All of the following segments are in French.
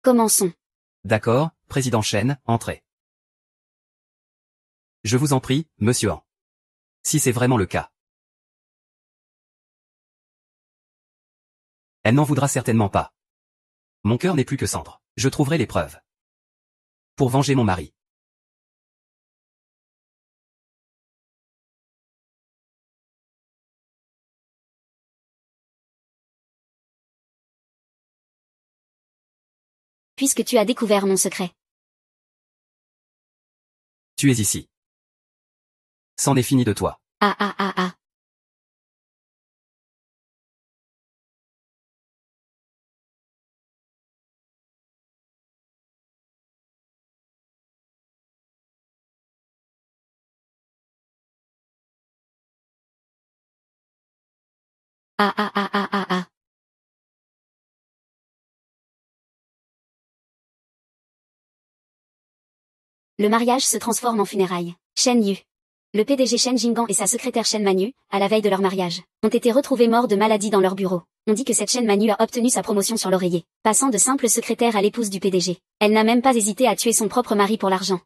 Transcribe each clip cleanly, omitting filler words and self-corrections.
Commençons. D'accord, président Chen, entrez. Je vous en prie, monsieur Han. Si c'est vraiment le cas. Elle n'en voudra certainement pas. Mon cœur n'est plus que cendre. Je trouverai les preuves. Pour venger mon mari. Puisque tu as découvert mon secret. Tu es ici. C'en est fini de toi. Ah ah ah ah. Ah ah ah ah ah ah. Le mariage se transforme en funérailles. Shen Yu. Le PDG Shen Jinggan et sa secrétaire Shen Manu, à la veille de leur mariage, ont été retrouvés morts de maladie dans leur bureau. On dit que cette Shen Manu a obtenu sa promotion sur l'oreiller, passant de simple secrétaire à l'épouse du PDG. Elle n'a même pas hésité à tuer son propre mari pour l'argent.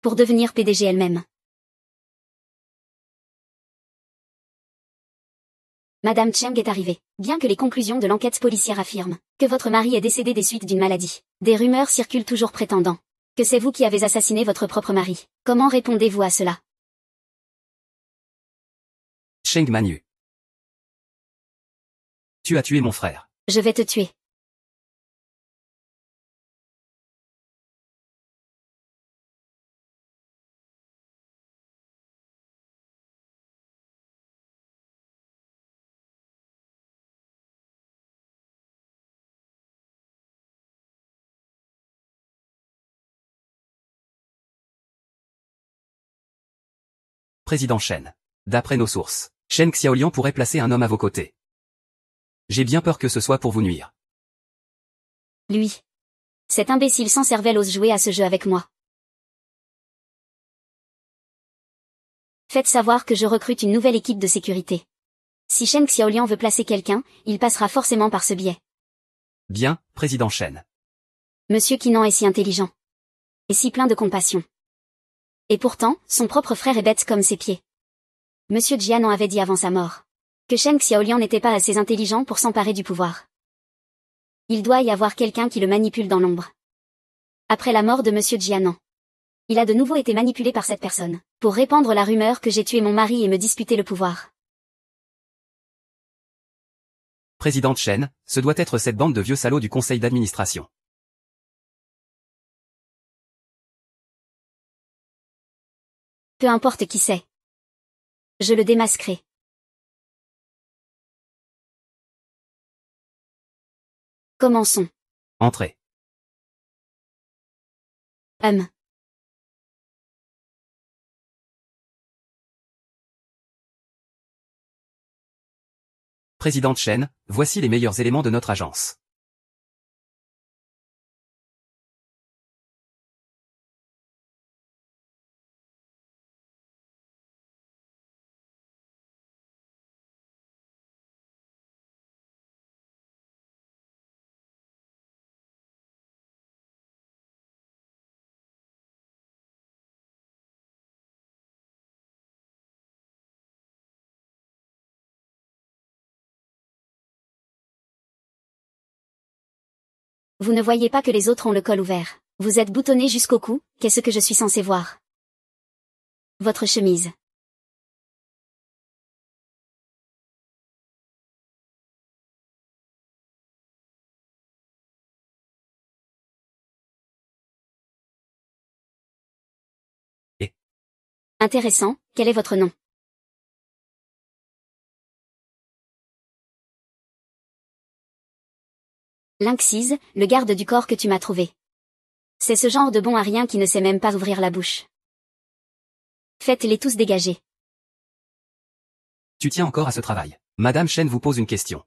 Pour devenir PDG elle-même. Madame Cheng est arrivée. Bien que les conclusions de l'enquête policière affirment que votre mari est décédé des suites d'une maladie, des rumeurs circulent toujours prétendant que c'est vous qui avez assassiné votre propre mari. Comment répondez-vous à cela? Cheng Manu. Tu as tué mon frère. Je vais te tuer. Président Chen. D'après nos sources, Shen Xiaolian pourrait placer un homme à vos côtés. J'ai bien peur que ce soit pour vous nuire. Lui. Cet imbécile sans cervelle ose jouer à ce jeu avec moi. Faites savoir que je recrute une nouvelle équipe de sécurité. Si Shen Xiaolian veut placer quelqu'un, il passera forcément par ce biais. Bien, président Chen. Monsieur Qinan est si intelligent. Et si plein de compassion. Et pourtant, son propre frère est bête comme ses pieds. Monsieur Jianan avait dit avant sa mort que Shen Xiaolian n'était pas assez intelligent pour s'emparer du pouvoir. Il doit y avoir quelqu'un qui le manipule dans l'ombre. Après la mort de Monsieur Jianan, il a de nouveau été manipulé par cette personne, pour répandre la rumeur que j'ai tué mon mari et me disputer le pouvoir. Présidente Chen, ce doit être cette bande de vieux salauds du conseil d'administration. Peu importe qui c'est. Je le démasquerai. Commençons. Entrez. Présidente Chen, voici les meilleurs éléments de notre agence. Vous ne voyez pas que les autres ont le col ouvert. Vous êtes boutonné jusqu'au cou, qu'est-ce que je suis censé voir? Votre chemise. Et Intéressant, quel est votre nom? Lynxise, le garde du corps que tu m'as trouvé. C'est ce genre de bon à rien qui ne sait même pas ouvrir la bouche. Faites-les tous dégager. tu tiens encore à ce travail. Madame Chen vous pose une question.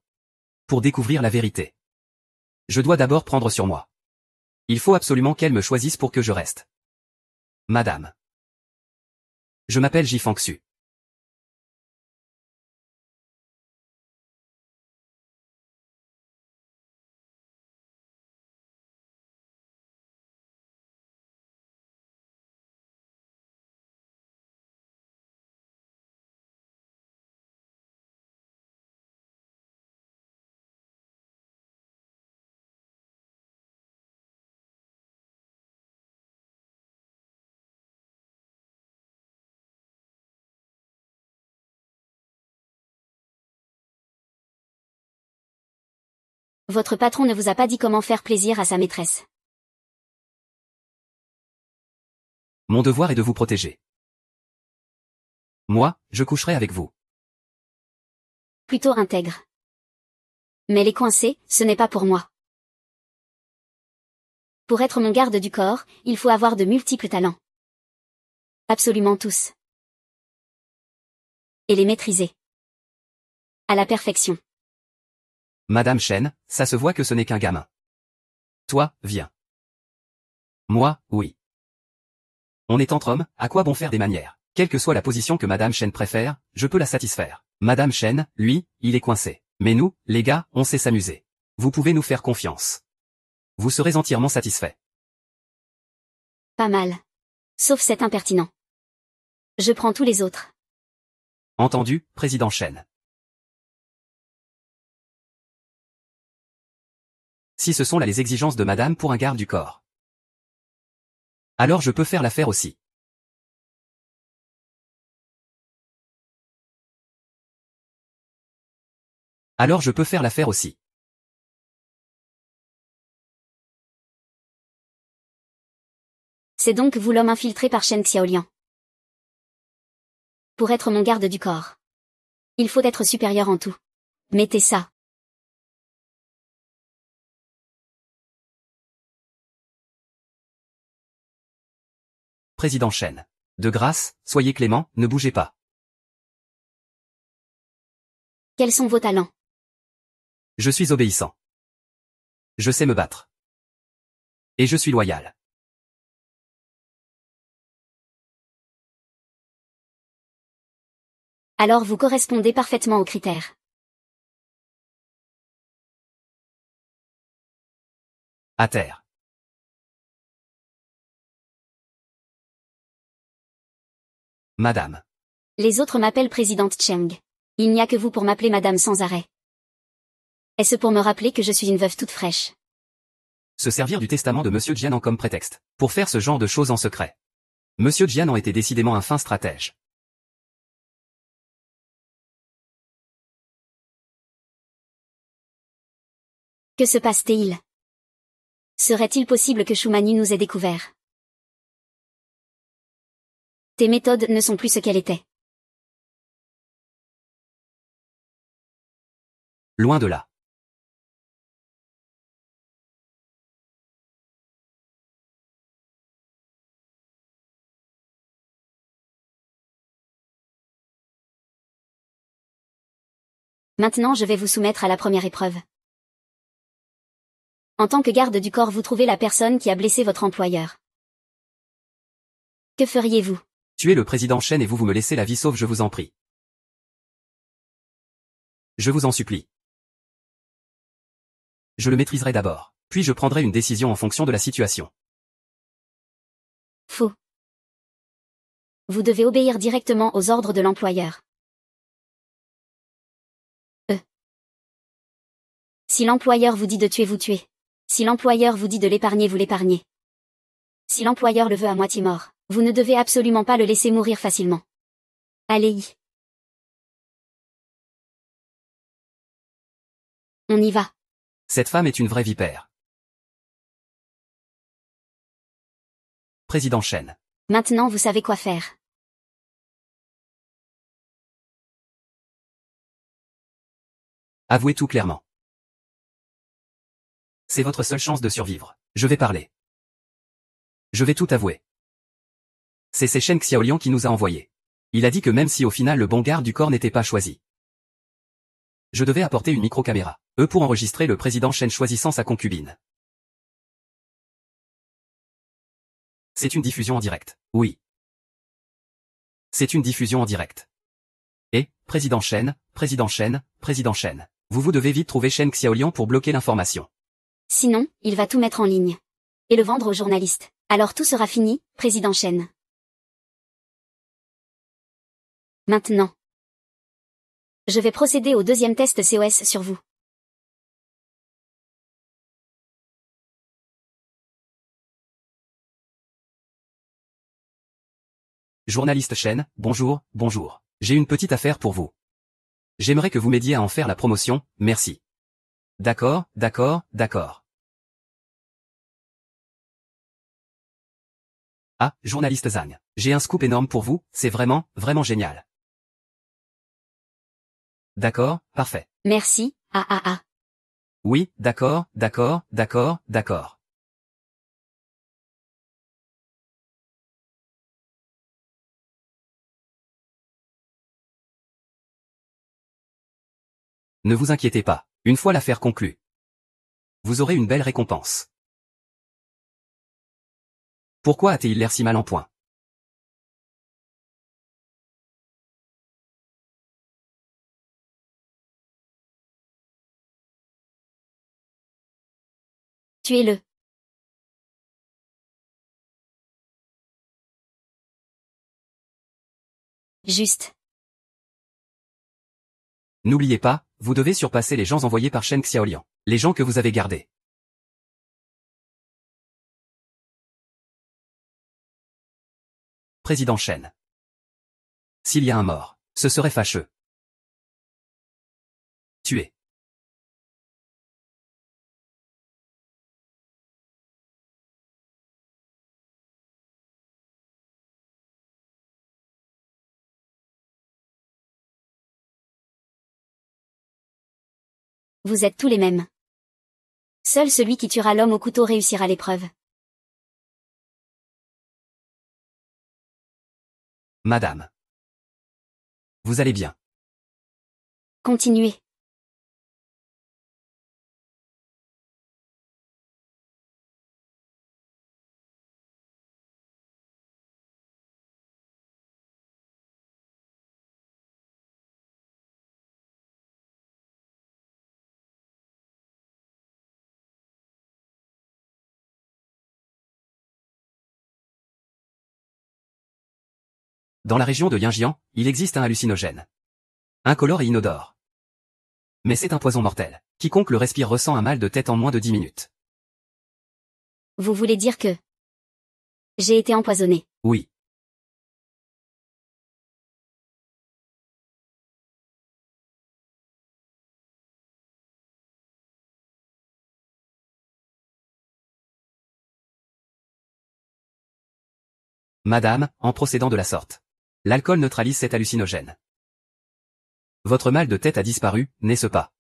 Pour découvrir la vérité. Je dois d'abord prendre sur moi. Il faut absolument qu'elle me choisisse pour que je reste. Madame. Je m'appelle Jifangxu. Votre patron ne vous a pas dit comment faire plaisir à sa maîtresse. Mon devoir est de vous protéger. Moi, je coucherai avec vous. Plutôt intègre. Mais les coincés, ce n'est pas pour moi. Pour être mon garde du corps, il faut avoir de multiples talents. Absolument tous. Et les maîtriser. À la perfection. Madame Chen, ça se voit que ce n'est qu'un gamin. Toi, viens. Moi, oui. On est entre hommes, à quoi bon faire des manières? Quelle que soit la position que Madame Chen préfère, je peux la satisfaire. Madame Chen, lui, il est coincé. Mais nous, les gars, on sait s'amuser. Vous pouvez nous faire confiance. Vous serez entièrement satisfait. Pas mal. Sauf cet impertinent. Je prends tous les autres. Entendu, président Chen. Si ce sont là les exigences de madame pour un garde du corps, alors je peux faire l'affaire aussi. Alors je peux faire l'affaire aussi. C'est donc vous l'homme infiltré par Shen Xiaoliang. Pour être mon garde du corps. Il faut être supérieur en tout. Mettez ça. Président Chen. De grâce, soyez clément, ne bougez pas. Quels sont vos talents? Je suis obéissant. Je sais me battre. Et je suis loyal. Alors vous correspondez parfaitement aux critères. À terre. Madame. Les autres m'appellent présidente Cheng. Il n'y a que vous pour m'appeler madame sans arrêt. Est-ce pour me rappeler que je suis une veuve toute fraîche? Se servir du testament de Monsieur Jianan comme prétexte, pour faire ce genre de choses en secret. Monsieur Jianan était décidément un fin stratège. Que se passe-t-il? Serait-il possible que Shumani nous ait découvert? Tes méthodes ne sont plus ce qu'elles étaient. Loin de là. Maintenant je vais vous soumettre à la première épreuve. En tant que garde du corps, vous trouvez la personne qui a blessé votre employeur. Que feriez-vous? Tuez le président Chen et vous me laissez la vie sauve, je vous en prie. Je vous en supplie. Je le maîtriserai d'abord, puis je prendrai une décision en fonction de la situation. Faux. Vous devez obéir directement aux ordres de l'employeur. Si l'employeur vous dit de tuer, vous tuez. Si l'employeur vous dit de l'épargner, vous l'épargnez. Si l'employeur le veut à moitié mort, vous ne devez absolument pas le laisser mourir facilement. Allez-y. On y va. Cette femme est une vraie vipère. Président Chen. Maintenant vous savez quoi faire. Avouez tout clairement. C'est votre seule chance de survivre. Je vais parler. Je vais tout avouer. C'est Shen Xiaoliang qui nous a envoyés. Il a dit que même si au final le bon garde du corps n'était pas choisi, je devais apporter une micro-caméra, pour enregistrer le président Chen choisissant sa concubine. C'est une diffusion en direct. Oui. C'est une diffusion en direct. Et, président Chen, vous devez vite trouver Shen Xiaoliang pour bloquer l'information. Sinon, il va tout mettre en ligne. Et le vendre aux journalistes. Alors tout sera fini, président Chen. Maintenant. Je vais procéder au deuxième test COS sur vous. Journaliste Chen, bonjour. J'ai une petite affaire pour vous. J'aimerais que vous m'aidiez à en faire la promotion, merci. D'accord, d'accord, d'accord. Ah, journaliste Zhang. J'ai un scoop énorme pour vous, c'est vraiment, vraiment génial. D'accord, parfait. Merci, ah ah ah. Oui, d'accord, d'accord, d'accord, d'accord. Ne vous inquiétez pas. Une fois l'affaire conclue, vous aurez une belle récompense. Pourquoi a-t-il l'air si mal en point? Tuez-le. Juste. N'oubliez pas, vous devez surpasser les gens envoyés par Shen Xiaoliang. Les gens que vous avez gardés. Président Shen. S'il y a un mort, ce serait fâcheux. Tuez. Vous êtes tous les mêmes. Seul celui qui tuera l'homme au couteau réussira l'épreuve. Madame. Vous allez bien. Continuez. Dans la région de Yinjiang, il existe un hallucinogène. Incolore et inodore. Mais c'est un poison mortel. Quiconque le respire ressent un mal de tête en moins de 10 minutes. Vous voulez dire que j'ai été empoisonné. Oui. Madame, en procédant de la sorte. L'alcool neutralise cet hallucinogène. Votre mal de tête a disparu, n'est-ce pas?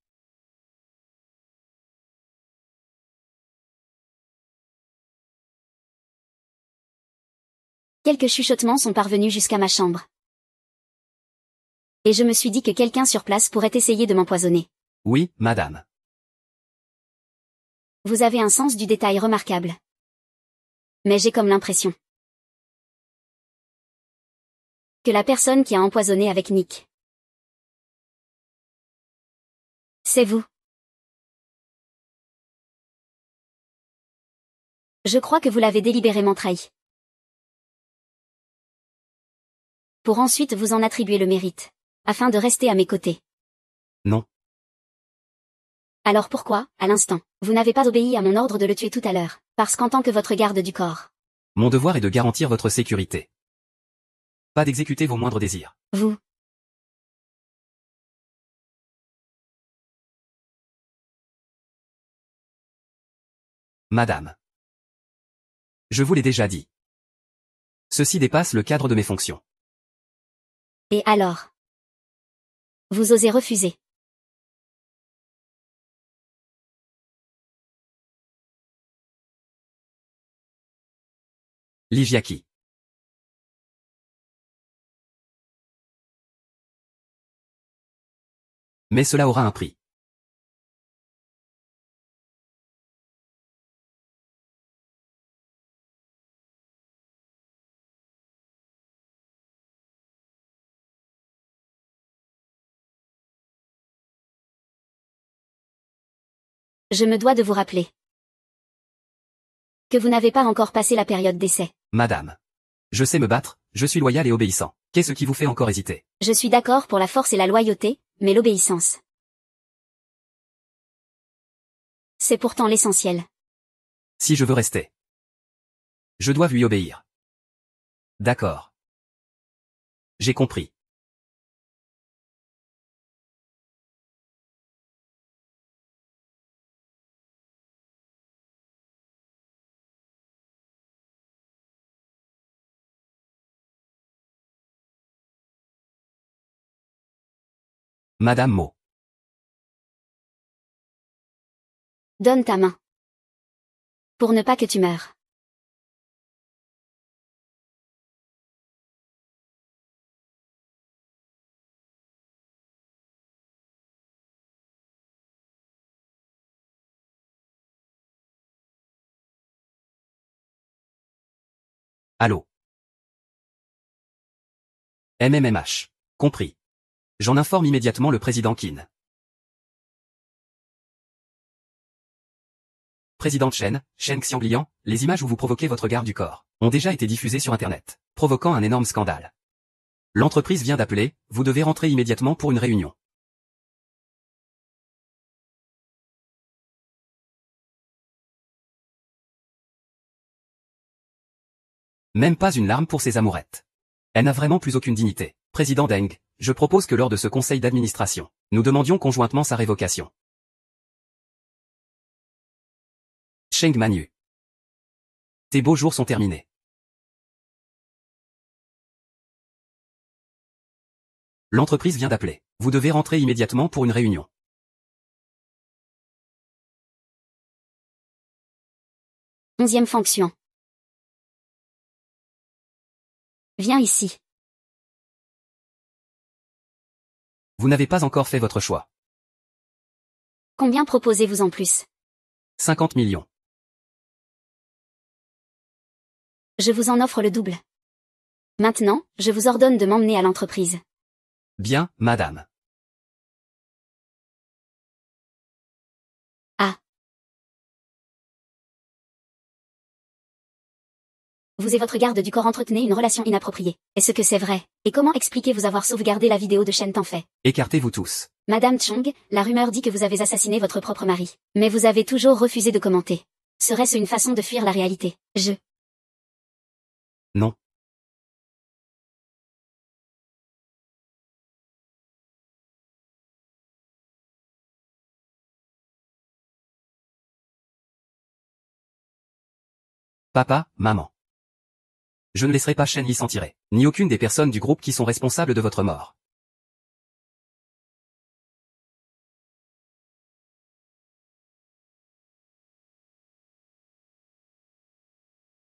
Quelques chuchotements sont parvenus jusqu'à ma chambre. Et je me suis dit que quelqu'un sur place pourrait essayer de m'empoisonner. Oui, madame. Vous avez un sens du détail remarquable. Mais j'ai comme l'impression que la personne qui a empoisonné avec Nick, c'est vous. Je crois que vous l'avez délibérément trahi. Pour ensuite vous en attribuer le mérite. Afin de rester à mes côtés. Non. Alors pourquoi, à l'instant, vous n'avez pas obéi à mon ordre de le tuer tout à l'heure? Parce qu'en tant que votre garde du corps, Mon devoir est de garantir votre sécurité. Pas d'exécuter vos moindres désirs. vous, Madame. Je vous l'ai déjà dit. Ceci dépasse le cadre de mes fonctions. et alors? Vous osez refuser. Liviaki. Mais cela aura un prix. Je me dois de vous rappeler que vous n'avez pas encore passé la période d'essai. Madame. Je sais me battre, je suis loyal et obéissant. Qu'est-ce qui vous fait encore hésiter? Je suis d'accord pour la force et la loyauté, mais l'obéissance, c'est pourtant l'essentiel. Si je veux rester, je dois lui obéir. D'accord. J'ai compris. Madame Mo. Donne ta main. Pour ne pas que tu meures. Allô. MMMH. Compris. J'en informe immédiatement le président Qin. Président Chen, Shen Xiangliang, les images où vous provoquez votre garde du corps ont déjà été diffusées sur Internet, provoquant un énorme scandale. L'entreprise vient d'appeler, vous devez rentrer immédiatement pour une réunion. Même pas une larme pour ses amourettes. Elle n'a vraiment plus aucune dignité. Président Deng, je propose que lors de ce conseil d'administration, nous demandions conjointement sa révocation. Cheng Manyu. Tes beaux jours sont terminés. L'entreprise vient d'appeler. Vous devez rentrer immédiatement pour une réunion. Onzième fonction. Viens ici. Vous n'avez pas encore fait votre choix. Combien proposez-vous en plus? 50 millions. Je vous en offre le double. Maintenant, je vous ordonne de m'emmener à l'entreprise. Bien, madame. Ah. Vous et votre garde du corps entretenez une relation inappropriée. Est-ce que c'est vrai? Et comment expliquez-vous avoir sauvegardé la vidéo de Shen Tanfei? Écartez-vous tous. Madame Chong, la rumeur dit que vous avez assassiné votre propre mari. Mais vous avez toujours refusé de commenter. Serait-ce une façon de fuir la réalité? Non. Papa, maman. Je ne laisserai pas Shen Yi s'en tirer, ni aucune des personnes du groupe qui sont responsables de votre mort.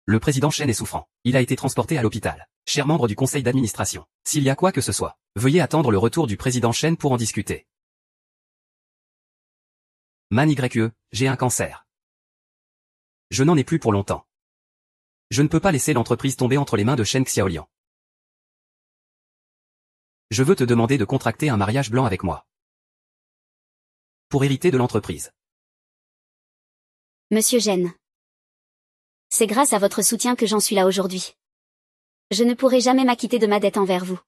Le président Shen est souffrant. Il a été transporté à l'hôpital. Cher membre du conseil d'administration, s'il y a quoi que ce soit, veuillez attendre le retour du président Shen pour en discuter. Man YE, j'ai un cancer. Je n'en ai plus pour longtemps. Je ne peux pas laisser l'entreprise tomber entre les mains de Shen Xiaoliang. Je veux te demander de contracter un mariage blanc avec moi. Pour hériter de l'entreprise. Monsieur Gen. C'est grâce à votre soutien que j'en suis là aujourd'hui. Je ne pourrai jamais m'acquitter de ma dette envers vous.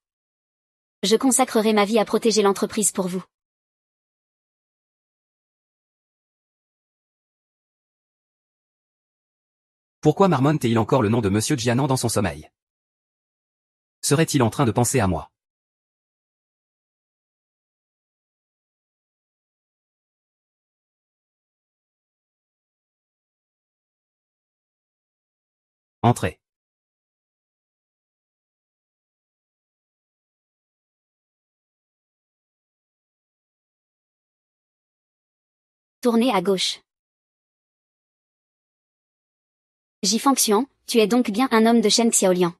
Je consacrerai ma vie à protéger l'entreprise pour vous. Pourquoi marmonne-t-il encore le nom de Monsieur Jianan dans son sommeil? Serait-il en train de penser à moi? Entrez. Tournez à gauche. Jifonxian, tu es donc bien un homme de Shen Xiaoliang.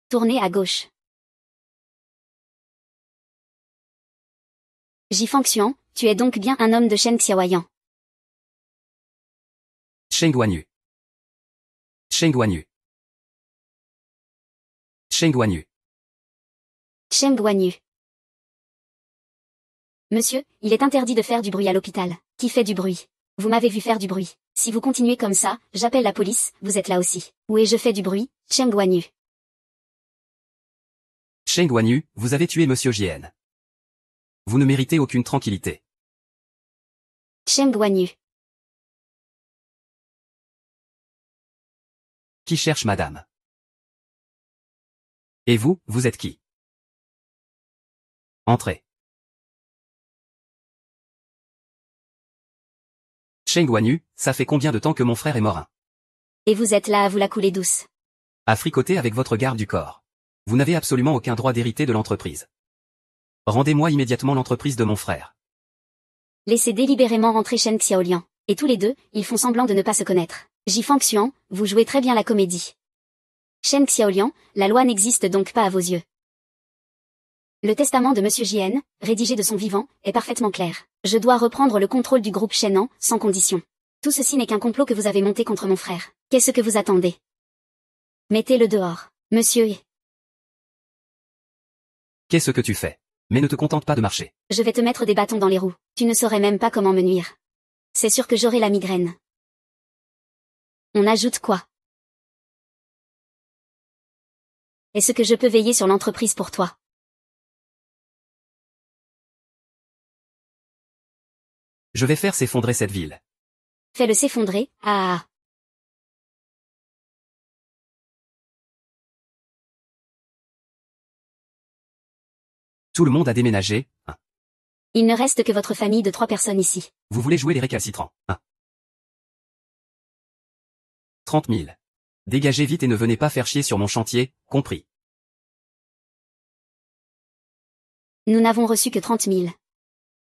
Tournez à gauche. Jifonxian, tu es donc bien un homme de Shen Xiaoliang. Cheng Guanyu. Cheng Guanyu. Cheng Guanyu. Cheng Guanyu. Monsieur, il est interdit de faire du bruit à l'hôpital. Qui fait du bruit? Vous m'avez vu faire du bruit. Si vous continuez comme ça, j'appelle la police, vous êtes là aussi. Oui, je fais du bruit, Cheng Guanyu. Cheng Guanyu, vous avez tué Monsieur Jien. Vous ne méritez aucune tranquillité. Cheng Guanyu. Qui cherche madame? Et vous, vous êtes qui? Entrez. Cheng Guanyu, ça fait combien de temps que mon frère est mort? Et vous êtes là à vous la couler douce. À fricoter avec votre garde du corps. Vous n'avez absolument aucun droit d'hériter de l'entreprise. Rendez-moi immédiatement l'entreprise de mon frère. Laissez délibérément rentrer Shen Xiaoliang. Et tous les deux, ils font semblant de ne pas se connaître. Jifang Xuan, vous jouez très bien la comédie. Shen Xiaoliang, la loi n'existe donc pas à vos yeux. Le testament de Monsieur JN, rédigé de son vivant, est parfaitement clair. Je dois reprendre le contrôle du groupe Shenan, sans condition. Tout ceci n'est qu'un complot que vous avez monté contre mon frère. Qu'est-ce que vous attendez? Mettez-le dehors, monsieur. Qu'est-ce que tu fais? Mais ne te contente pas de marcher. Je vais te mettre des bâtons dans les roues. Tu ne saurais même pas comment me nuire. C'est sûr que j'aurai la migraine. On ajoute quoi? Est-ce que je peux veiller sur l'entreprise pour toi? Je vais faire s'effondrer cette ville. Fais-le s'effondrer, ah. Tout le monde a déménagé, hein. Il ne reste que votre famille de 3 personnes ici. Vous voulez jouer les récalcitrants, hein. 30 000. Dégagez vite et ne venez pas faire chier sur mon chantier, compris. Nous n'avons reçu que 30 000.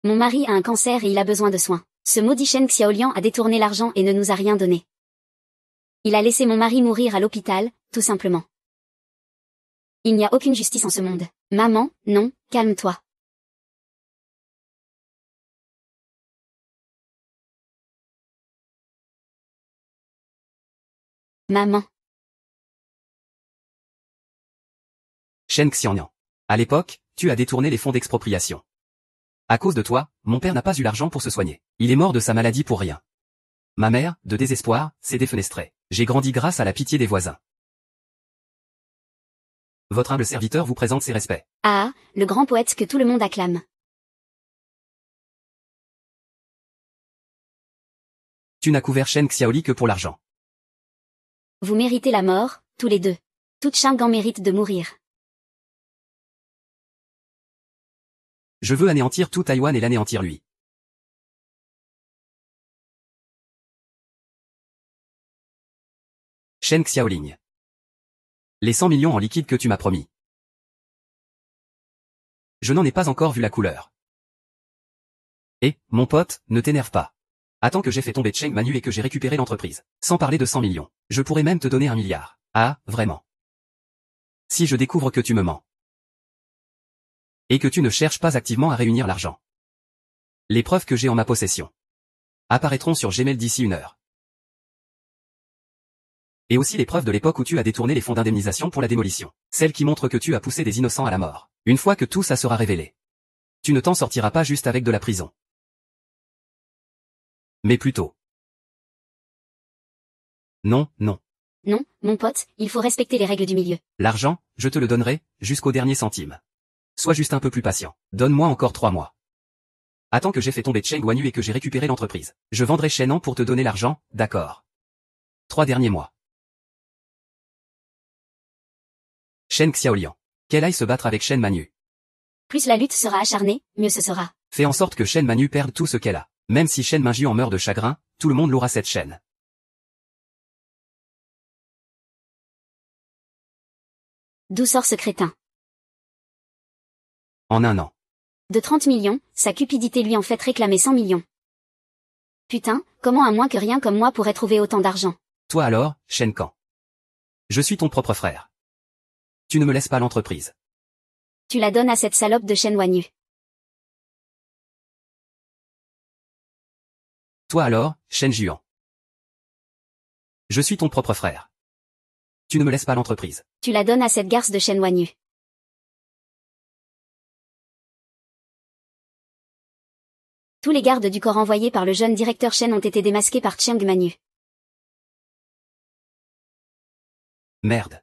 Mon mari a un cancer et il a besoin de soins. Ce maudit Shen Xiaoliang a détourné l'argent et ne nous a rien donné. Il a laissé mon mari mourir à l'hôpital, tout simplement. Il n'y a aucune justice en ce monde. Maman, non, calme-toi. Maman. Shen Xiaoliang. À l'époque, tu as détourné les fonds d'expropriation. À cause de toi, mon père n'a pas eu l'argent pour se soigner. Il est mort de sa maladie pour rien. Ma mère, de désespoir, s'est défenestrée. J'ai grandi grâce à la pitié des voisins. Votre humble serviteur vous présente ses respects. Ah, le grand poète que tout le monde acclame. Tu n'as couvert Shen Xiaoli que pour l'argent. Vous méritez la mort, tous les deux. Toute Shingan mérite de mourir. Je veux anéantir tout Taïwan et l'anéantir lui. Shen Xiaoling. Les 100 millions en liquide que tu m'as promis. Je n'en ai pas encore vu la couleur. Et, mon pote, ne t'énerve pas. Attends que j'ai fait tomber Cheng Manu et que j'ai récupéré l'entreprise. Sans parler de 100 millions. Je pourrais même te donner 1 milliard. Ah, vraiment. Si je découvre que tu me mens. Et que tu ne cherches pas activement à réunir l'argent. Les preuves que j'ai en ma possession apparaîtront sur Gmail d'ici 1 heure. Et aussi les preuves de l'époque où tu as détourné les fonds d'indemnisation pour la démolition. Celles qui montrent que tu as poussé des innocents à la mort. Une fois que tout ça sera révélé, tu ne t'en sortiras pas juste avec de la prison. Mais plutôt. Non, non. Non, mon pote, il faut respecter les règles du milieu. L'argent, je te le donnerai, jusqu'au dernier centime. Sois juste un peu plus patient. Donne-moi encore 3 mois. Attends que j'ai fait tomber Cheng Wanyu et que j'ai récupéré l'entreprise. Je vendrai Shenan pour te donner l'argent, d'accord. 3 derniers mois. Shen Xiaoliang. Qu'elle aille se battre avec Shen Manu. Plus la lutte sera acharnée, mieux ce sera. Fais en sorte que Shen Manu perde tout ce qu'elle a. Même si Shen Minju en meurt de chagrin, tout le monde l'aura cette chaîne. D'où sort ce crétin? En 1 an. De 30 millions, sa cupidité lui en fait réclamer 100 millions. Putain, comment un moins que rien comme moi pourrait trouver autant d'argent? Toi alors, Shen Kan. Je suis ton propre frère. Tu ne me laisses pas l'entreprise. Tu la donnes à cette salope de Shen Wanyu. Toi alors, Shen Juan. Je suis ton propre frère. Tu ne me laisses pas l'entreprise. Tu la donnes à cette garce de Shen Wanyu. Tous les gardes du corps envoyés par le jeune directeur Shen ont été démasqués par Chiang Manu. Merde.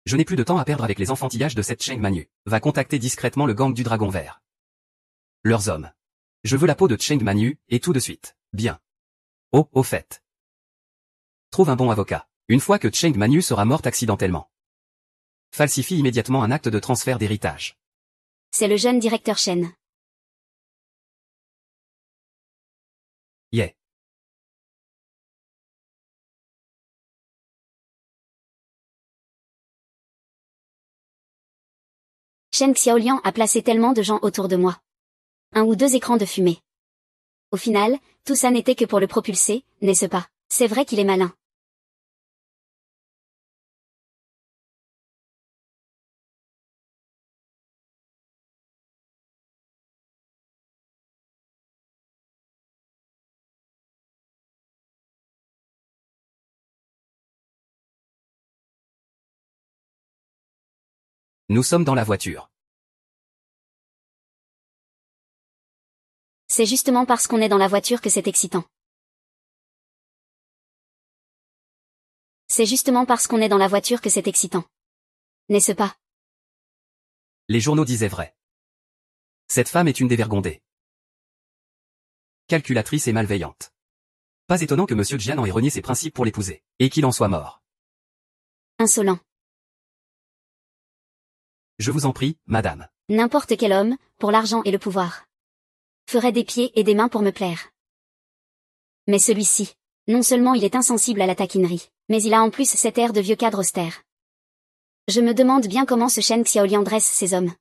Je n'ai plus de temps à perdre avec les enfantillages de cette Cheng Manu. Va contacter discrètement le gang du Dragon Vert. Leurs hommes. Je veux la peau de Cheng Manu, et tout de suite. Bien. Oh, au fait. Trouve un bon avocat. Une fois que Cheng Manu sera morte accidentellement. Falsifie immédiatement un acte de transfert d'héritage. C'est le jeune directeur Shen. Yeah. Chen Xiaoliang a placé tellement de gens autour de moi. 1 ou 2 écrans de fumée. Au final, tout ça n'était que pour le propulser, n'est-ce pas? C'est vrai qu'il est malin. Nous sommes dans la voiture. C'est justement parce qu'on est dans la voiture que c'est excitant. C'est justement parce qu'on est dans la voiture que c'est excitant. N'est-ce pas? Les journaux disaient vrai. Cette femme est une dévergondée. Calculatrice et malveillante. Pas étonnant que Monsieur Jian ait renié ses principes pour l'épouser, et qu'il en soit mort. Insolent. Je vous en prie, madame. N'importe quel homme, pour l'argent et le pouvoir, ferait des pieds et des mains pour me plaire. Mais celui-ci, non seulement il est insensible à la taquinerie, mais il a en plus cet air de vieux cadre austère. Je me demande bien comment ce Chen Xiaoliang dresse ces hommes.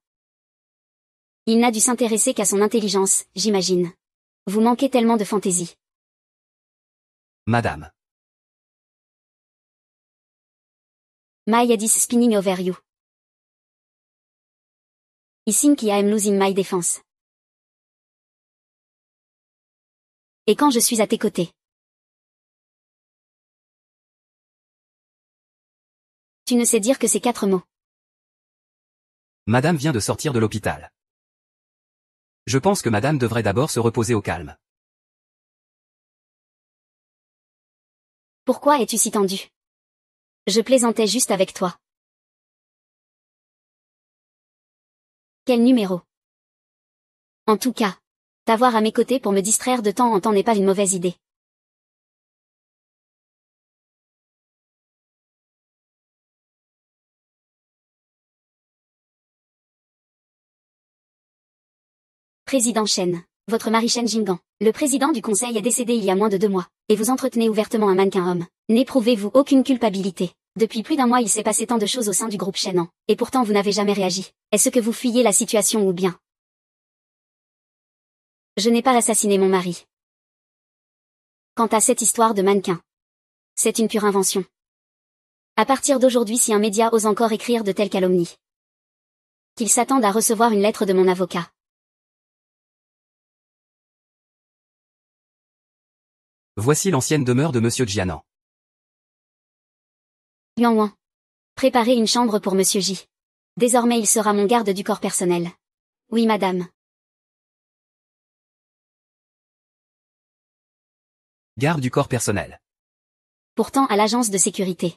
Il n'a dû s'intéresser qu'à son intelligence, j'imagine. Vous manquez tellement de fantaisie. Madame. My head is spinning over you. I think I am losing my defense. Et quand je suis à tes côtés. Tu ne sais dire que ces 4 mots. Madame vient de sortir de l'hôpital. Je pense que madame devrait d'abord se reposer au calme. Pourquoi es-tu si tendu? Je plaisantais juste avec toi. Quel numéro? En tout cas, t'avoir à mes côtés pour me distraire de temps en temps n'est pas une mauvaise idée. Président Chen, votre mari Chen Jinggan, le président du conseil est décédé il y a moins de 2 mois, et vous entretenez ouvertement un mannequin homme. N'éprouvez-vous aucune culpabilité? Depuis plus d'1 mois il s'est passé tant de choses au sein du groupe Shenan, et pourtant vous n'avez jamais réagi. Est-ce que vous fuyez la situation ou bien? Je n'ai pas assassiné mon mari. Quant à cette histoire de mannequin, c'est une pure invention. À partir d'aujourd'hui, si un média ose encore écrire de telles calomnies, qu'il s'attende à recevoir une lettre de mon avocat. Voici l'ancienne demeure de Monsieur Jianan. Yuan Wan. Préparez une chambre pour Monsieur J. Désormais il sera mon garde du corps personnel. Oui madame. Garde du corps personnel. Pourtant à l'agence de sécurité.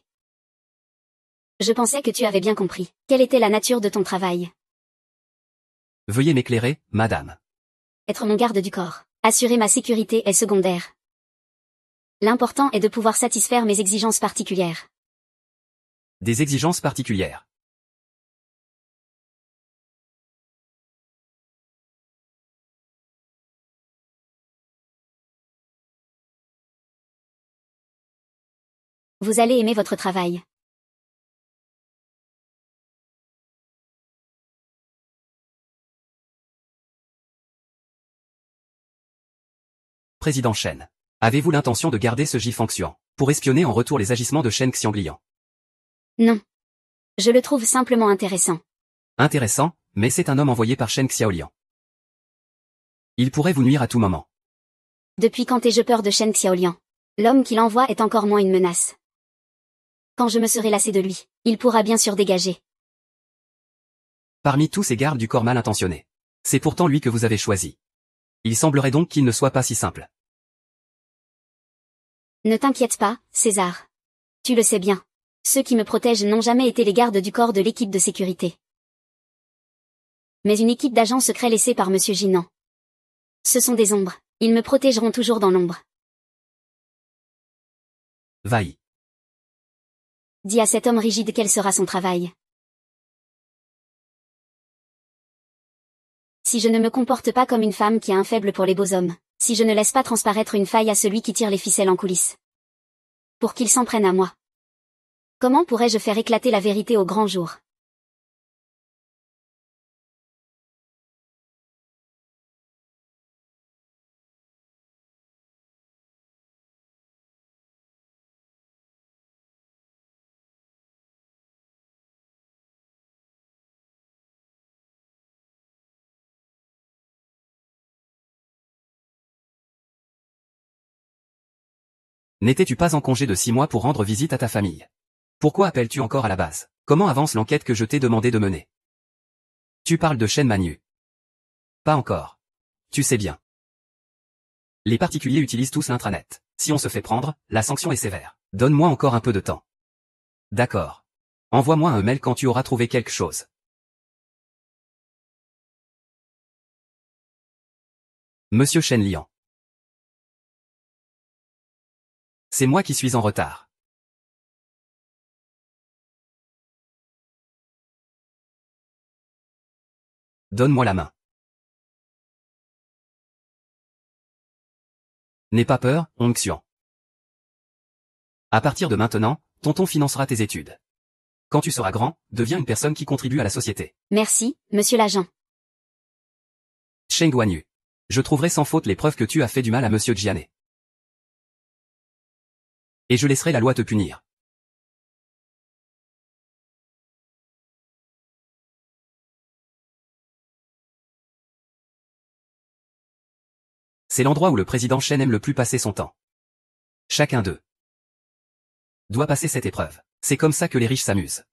Je pensais que tu avais bien compris. Quelle était la nature de ton travail? Veuillez m'éclairer, madame. Être mon garde du corps. Assurer ma sécurité est secondaire. L'important est de pouvoir satisfaire mes exigences particulières. Des exigences particulières. Vous allez aimer votre travail. Président Chen. Avez-vous l'intention de garder ce J Fangxuan, pour espionner en retour les agissements de Chen Xiangliang? Non. Je le trouve simplement intéressant. Intéressant, mais c'est un homme envoyé par Chen Xiaoliang. Il pourrait vous nuire à tout moment. Depuis quand ai-je peur de Chen Xiaoliang? L'homme qui l'envoie est encore moins une menace. Quand je me serai lassé de lui, il pourra bien sûr dégager. Parmi tous ces gardes du corps mal intentionnés. C'est pourtant lui que vous avez choisi. Il semblerait donc qu'il ne soit pas si simple. Ne t'inquiète pas, César. Tu le sais bien. Ceux qui me protègent n'ont jamais été les gardes du corps de l'équipe de sécurité. Mais une équipe d'agents secrets laissée par Monsieur Jinan. Ce sont des ombres. Ils me protégeront toujours dans l'ombre. Vaille. Dis à cet homme rigide quel sera son travail. Si je ne me comporte pas comme une femme qui a un faible pour les beaux hommes, si je ne laisse pas transparaître une faille à celui qui tire les ficelles en coulisses, pour qu'il s'en prenne à moi, comment pourrais-je faire éclater la vérité au grand jour? N'étais-tu pas en congé de 6 mois pour rendre visite à ta famille? Pourquoi appelles-tu encore à la base? Comment avance l'enquête que je t'ai demandé de mener? Tu parles de Shen Manu. Pas encore. Tu sais bien. Les particuliers utilisent tous l'intranet. Si on se fait prendre, la sanction est sévère. Donne-moi encore un peu de temps. D'accord. Envoie-moi un mail quand tu auras trouvé quelque chose. Monsieur Shen Liang. C'est moi qui suis en retard. Donne-moi la main. N'aie pas peur, Hong Xian. À partir de maintenant, tonton financera tes études. Quand tu seras grand, deviens une personne qui contribue à la société. Merci, monsieur l'agent. Sheng Guanyu. Je trouverai sans faute les preuves que tu as fait du mal à monsieur Jiané. Et je laisserai la loi te punir. C'est l'endroit où le président Shen aime le plus passer son temps. Chacun d'eux doit passer cette épreuve. C'est comme ça que les riches s'amusent.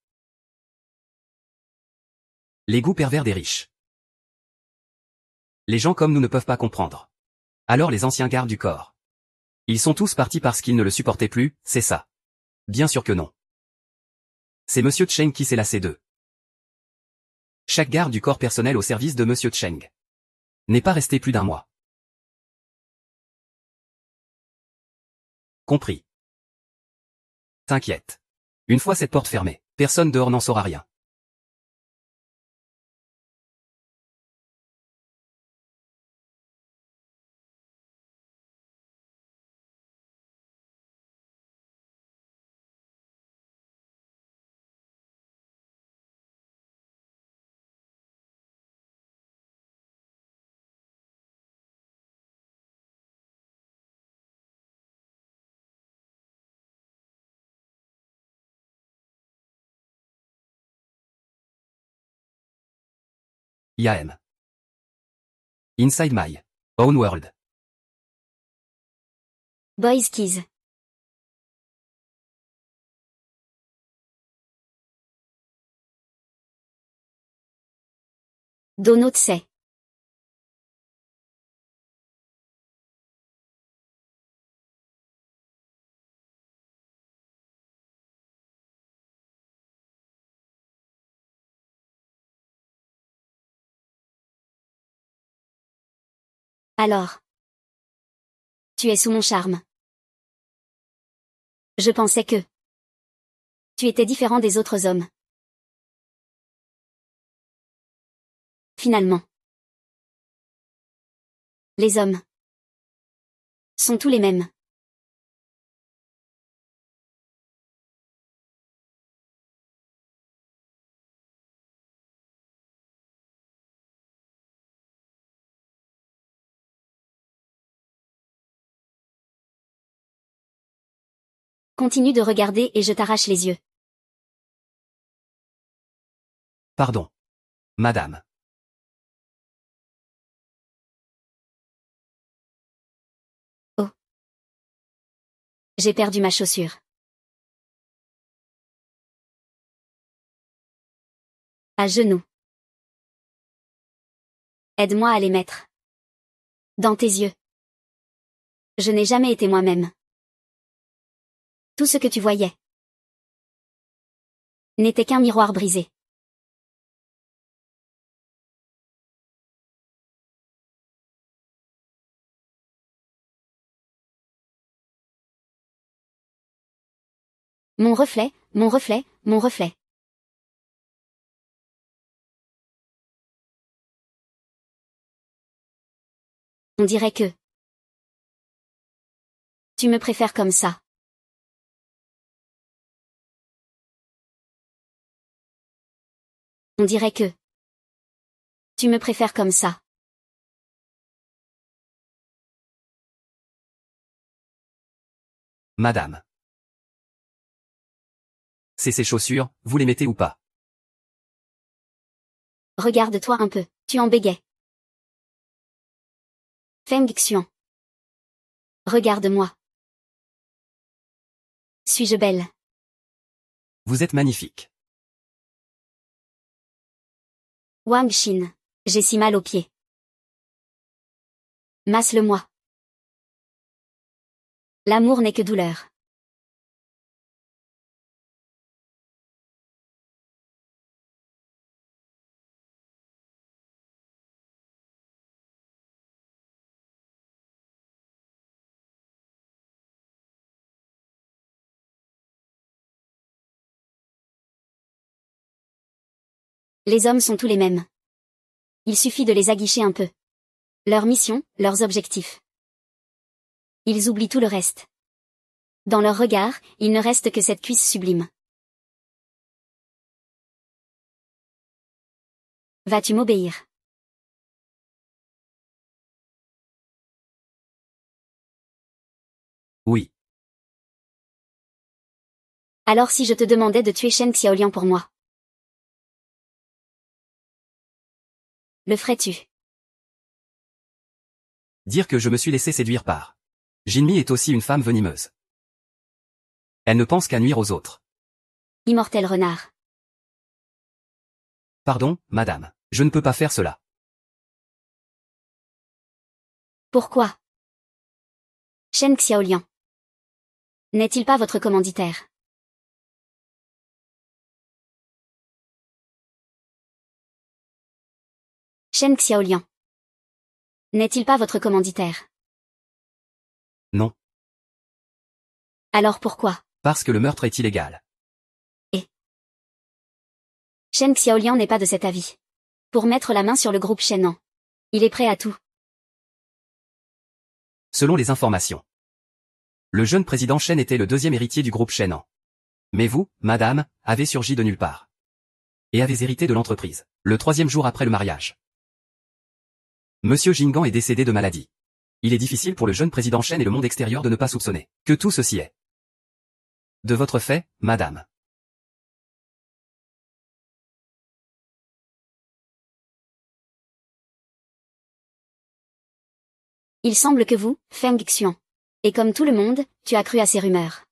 Les goûts pervers des riches. Les gens comme nous ne peuvent pas comprendre. Alors les anciens gardes du corps. Ils sont tous partis parce qu'ils ne le supportaient plus, c'est ça. Bien sûr que non. C'est monsieur Cheng qui s'est lassé d'eux. Chaque garde du corps personnel au service de monsieur Cheng n'est pas resté plus d'un mois. Compris. T'inquiète. Une fois cette porte fermée, personne dehors n'en saura rien. IAM. Inside my own world. Boys Keys. Dono Tsai. Alors. Tu es sous mon charme. Je pensais que tu étais différent des autres hommes. Finalement. Les hommes sont tous les mêmes. Continue de regarder et je t'arrache les yeux. Pardon. Madame. Oh. J'ai perdu ma chaussure. À genoux. Aide-moi à les mettre. Dans tes yeux. Je n'ai jamais été moi-même. Tout ce que tu voyais n'était qu'un miroir brisé. Mon reflet, mon reflet, mon reflet. On dirait que tu me préfères comme ça. On dirait que tu me préfères comme ça. Madame. C'est ces chaussures, vous les mettez ou pas? Regarde-toi un peu, tu en bégais. Feng Xian. Regarde-moi. Suis-je belle? Vous êtes magnifique. Wang Xin. J'ai si mal aux pieds. Masse-le-moi. L'amour n'est que douleur. Les hommes sont tous les mêmes. Il suffit de les aguicher un peu. Leur mission, leurs objectifs. Ils oublient tout le reste. Dans leur regard, il ne reste que cette cuisse sublime. Vas-tu m'obéir? Oui. Alors si je te demandais de tuer Shen Xiaoliang pour moi? Le ferais-tu? Dire que je me suis laissé séduire par Jinmi est aussi une femme venimeuse. Elle ne pense qu'à nuire aux autres. Immortel renard. Pardon, madame. Je ne peux pas faire cela. Pourquoi? Shen Xiaoliang. N'est-il pas votre commanditaire? Shen Xiaoliang. N'est-il pas votre commanditaire? Non. Alors pourquoi? Parce que le meurtre est illégal. Shen Xiaoliang n'est pas de cet avis. Pour mettre la main sur le groupe Shenan. Il est prêt à tout. Selon les informations. Le jeune président Shen était le deuxième héritier du groupe Shenan. Mais vous, madame, avez surgi de nulle part. Et avez hérité de l'entreprise, le 3e jour après le mariage. Monsieur Jingan est décédé de maladie. Il est difficile pour le jeune président Shen et le monde extérieur de ne pas soupçonner que tout ceci est de votre fait, madame. Il semble que vous, Feng Xian. Et comme tout le monde, tu as cru à ces rumeurs.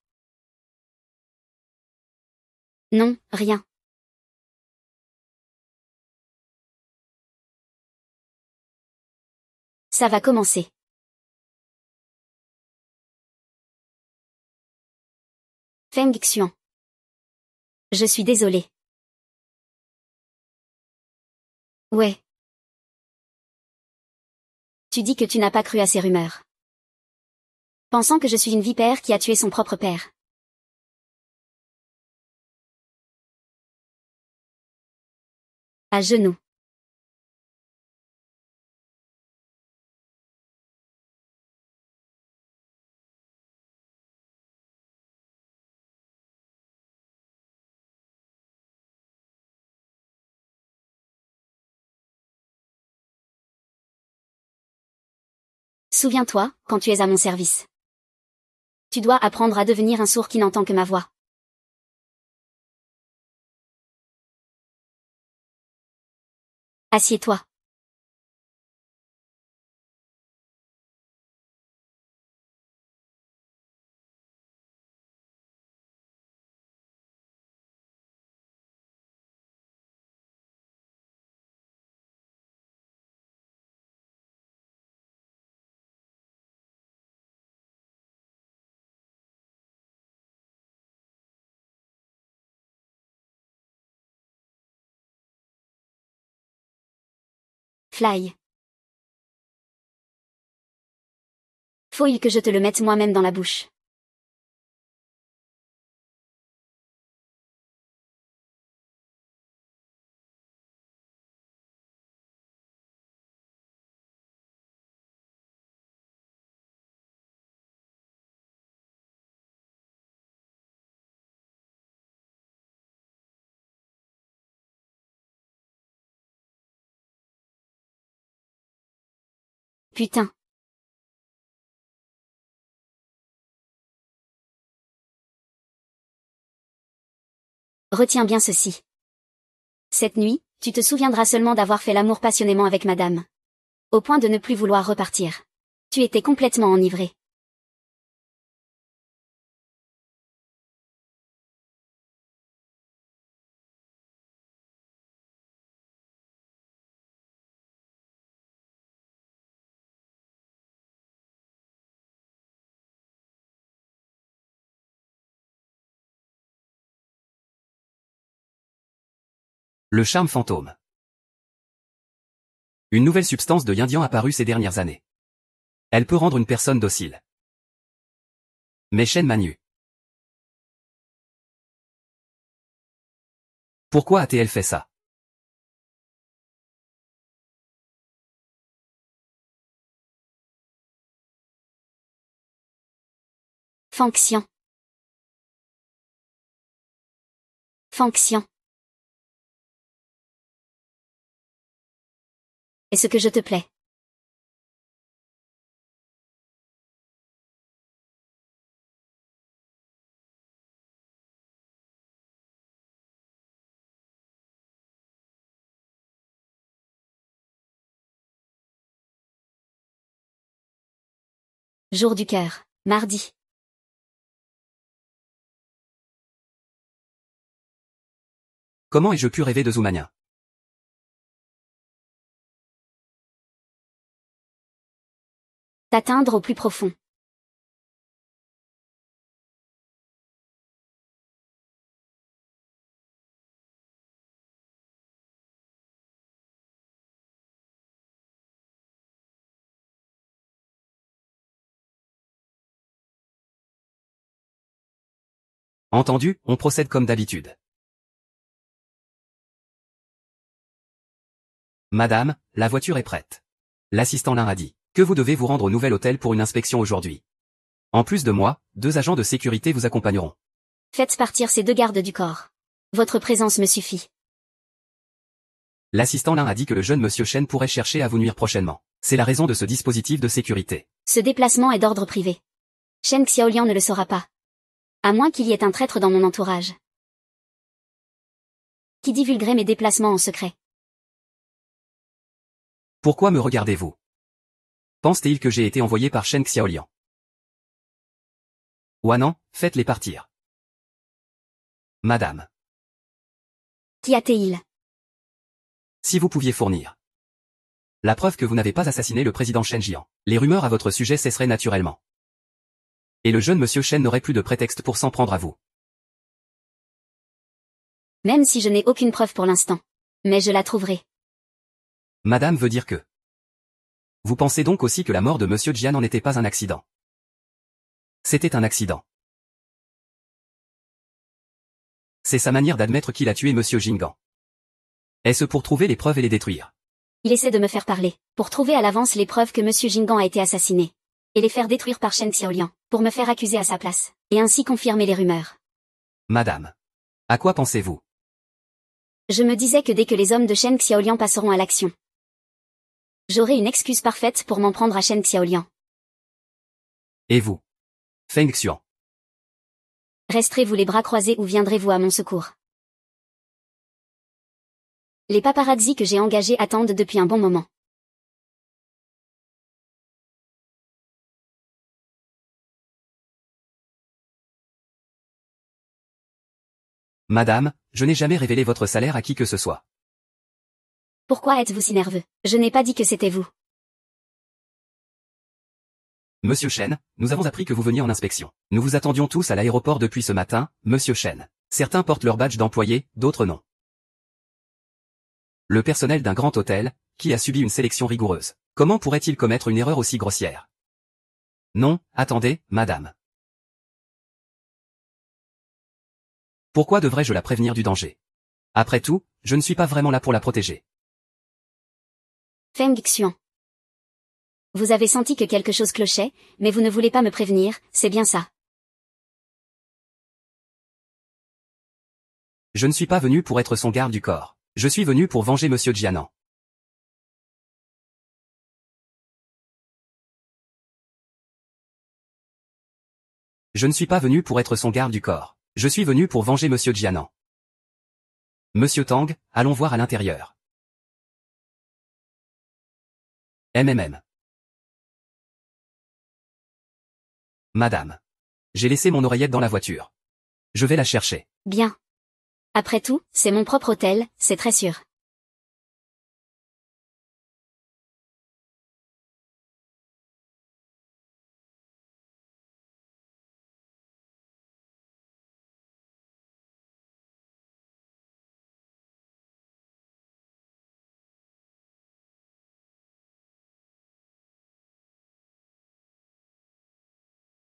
Non, rien. Ça va commencer. Feng Xian. Je suis désolé. Ouais. Tu dis que tu n'as pas cru à ces rumeurs. Pensant que je suis une vipère qui a tué son propre père. À genoux. Souviens-toi, quand tu es à mon service. Tu dois apprendre à devenir un sourd qui n'entend que ma voix. Assieds-toi. Fly. Faut-il que je te le mette moi-même dans la bouche? Putain. Retiens bien ceci. Cette nuit, tu te souviendras seulement d'avoir fait l'amour passionnément avec madame. Au point de ne plus vouloir repartir. Tu étais complètement enivré. Le charme fantôme. Une nouvelle substance de yin-yang apparue ces dernières années. Elle peut rendre une personne docile. Mais Shen Manyu. Pourquoi a-t-elle fait ça? Fonction. Fonction. Est-ce que je te plais? Jour du cœur, mardi. Comment ai-je pu rêver de Zoomania? T'atteindre au plus profond. Entendu, on procède comme d'habitude. Madame, la voiture est prête. L'assistant Lin a dit que vous devez vous rendre au nouvel hôtel pour une inspection aujourd'hui. En plus de moi, 2 agents de sécurité vous accompagneront. Faites partir ces 2 gardes du corps. Votre présence me suffit. L'assistant Lin a dit que le jeune monsieur Shen pourrait chercher à vous nuire prochainement. C'est la raison de ce dispositif de sécurité. Ce déplacement est d'ordre privé. Shen Xiaoliang ne le saura pas. À moins qu'il y ait un traître dans mon entourage. Qui divulguerait mes déplacements en secret. Pourquoi me regardez-vous? Pense-t-il que j'ai été envoyé par Shen Xiaoliang? Ouah non, faites-les partir. Madame. Qui a-t-il? Si vous pouviez fournir la preuve que vous n'avez pas assassiné le président Shen Jian, les rumeurs à votre sujet cesseraient naturellement. Et le jeune monsieur Shen n'aurait plus de prétexte pour s'en prendre à vous. Même si je n'ai aucune preuve pour l'instant. Mais je la trouverai. Madame veut dire que... Vous pensez donc aussi que la mort de monsieur Jian n'en était pas un accident? C'était un accident. C'est sa manière d'admettre qu'il a tué monsieur Jingan. Est-ce pour trouver les preuves et les détruire? Il essaie de me faire parler, pour trouver à l'avance les preuves que monsieur Jingan a été assassiné. Et les faire détruire par Shen Xiaoliang, pour me faire accuser à sa place, et ainsi confirmer les rumeurs. Madame. À quoi pensez-vous? Je me disais que dès que les hommes de Shen Xiaoliang passeront à l'action, j'aurai une excuse parfaite pour m'en prendre à Shen Xiaoliang. Et vous? Feng Xuan. Resterez-vous les bras croisés ou viendrez-vous à mon secours? Les paparazzi que j'ai engagés attendent depuis un bon moment. Madame, je n'ai jamais révélé votre salaire à qui que ce soit. Pourquoi êtes-vous si nerveux? Je n'ai pas dit que c'était vous. Monsieur Shen, nous avons appris que vous veniez en inspection. Nous vous attendions tous à l'aéroport depuis ce matin, monsieur Shen. Certains portent leur badge d'employé, d'autres non. Le personnel d'un grand hôtel, qui a subi une sélection rigoureuse. Comment pourrait-il commettre une erreur aussi grossière? Non, attendez, madame. Pourquoi devrais-je la prévenir du danger? Après tout, je ne suis pas vraiment là pour la protéger. Feng Xuan. Vous avez senti que quelque chose clochait, mais vous ne voulez pas me prévenir, c'est bien ça. Je ne suis pas venu pour être son garde du corps. Je suis venu pour venger monsieur Jianan. Je ne suis pas venu pour être son garde du corps. Je suis venu pour venger monsieur Jianan. Monsieur Tang, allons voir à l'intérieur. MMM. Madame. J'ai laissé mon oreillette dans la voiture. Je vais la chercher. Bien. Après tout, c'est mon propre hôtel, c'est très sûr.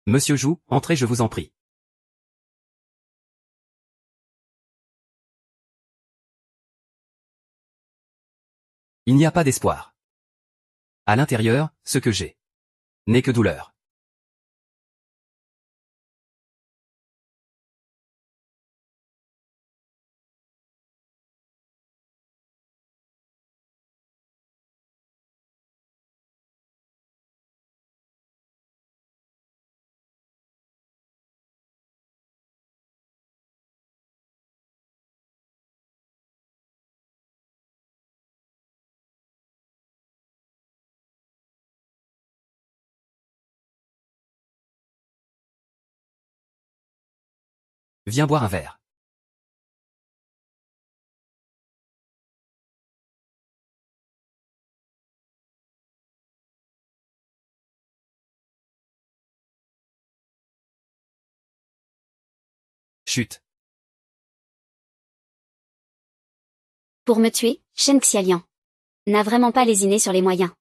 Monsieur Jou, entrez je vous en prie. Il n'y a pas d'espoir. À l'intérieur, ce que j'ai n'est que douleur. Viens boire un verre. Chut. Pour me tuer, Shen Xiaoliang n'a vraiment pas lésiné sur les moyens.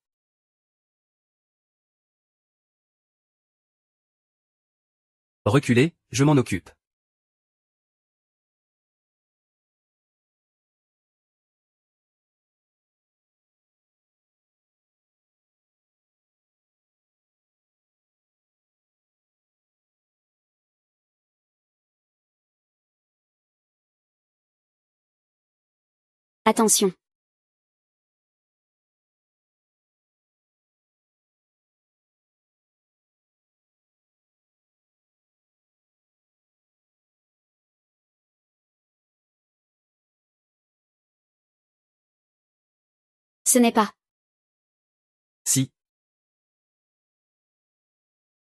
Reculez, je m'en occupe. Attention. Ce n'est pas. Si.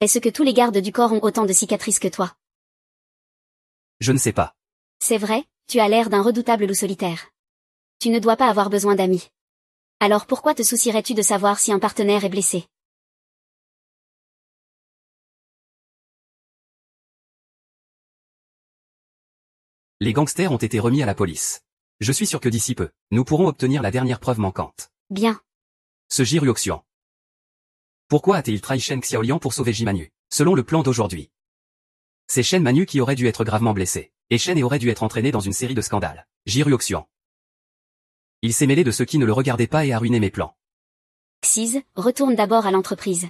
Est-ce que tous les gardes du corps ont autant de cicatrices que toi? Je ne sais pas. C'est vrai, tu as l'air d'un redoutable loup solitaire. Tu ne dois pas avoir besoin d'amis. Alors pourquoi te soucierais-tu de savoir si un partenaire est blessé? Les gangsters ont été remis à la police. Je suis sûr que d'ici peu, nous pourrons obtenir la dernière preuve manquante. Bien. Ce Jiruoxian. Pourquoi a-t-il trahi Shen Xiaoliang pour sauver Jimanu? Selon le plan d'aujourd'hui, c'est Shen Manu qui aurait dû être gravement blessé, et Shen aurait dû être entraîné dans une série de scandales. Jiruoxian. Il s'est mêlé de ceux qui ne le regardaient pas et a ruiné mes plans. Xiz, retourne d'abord à l'entreprise.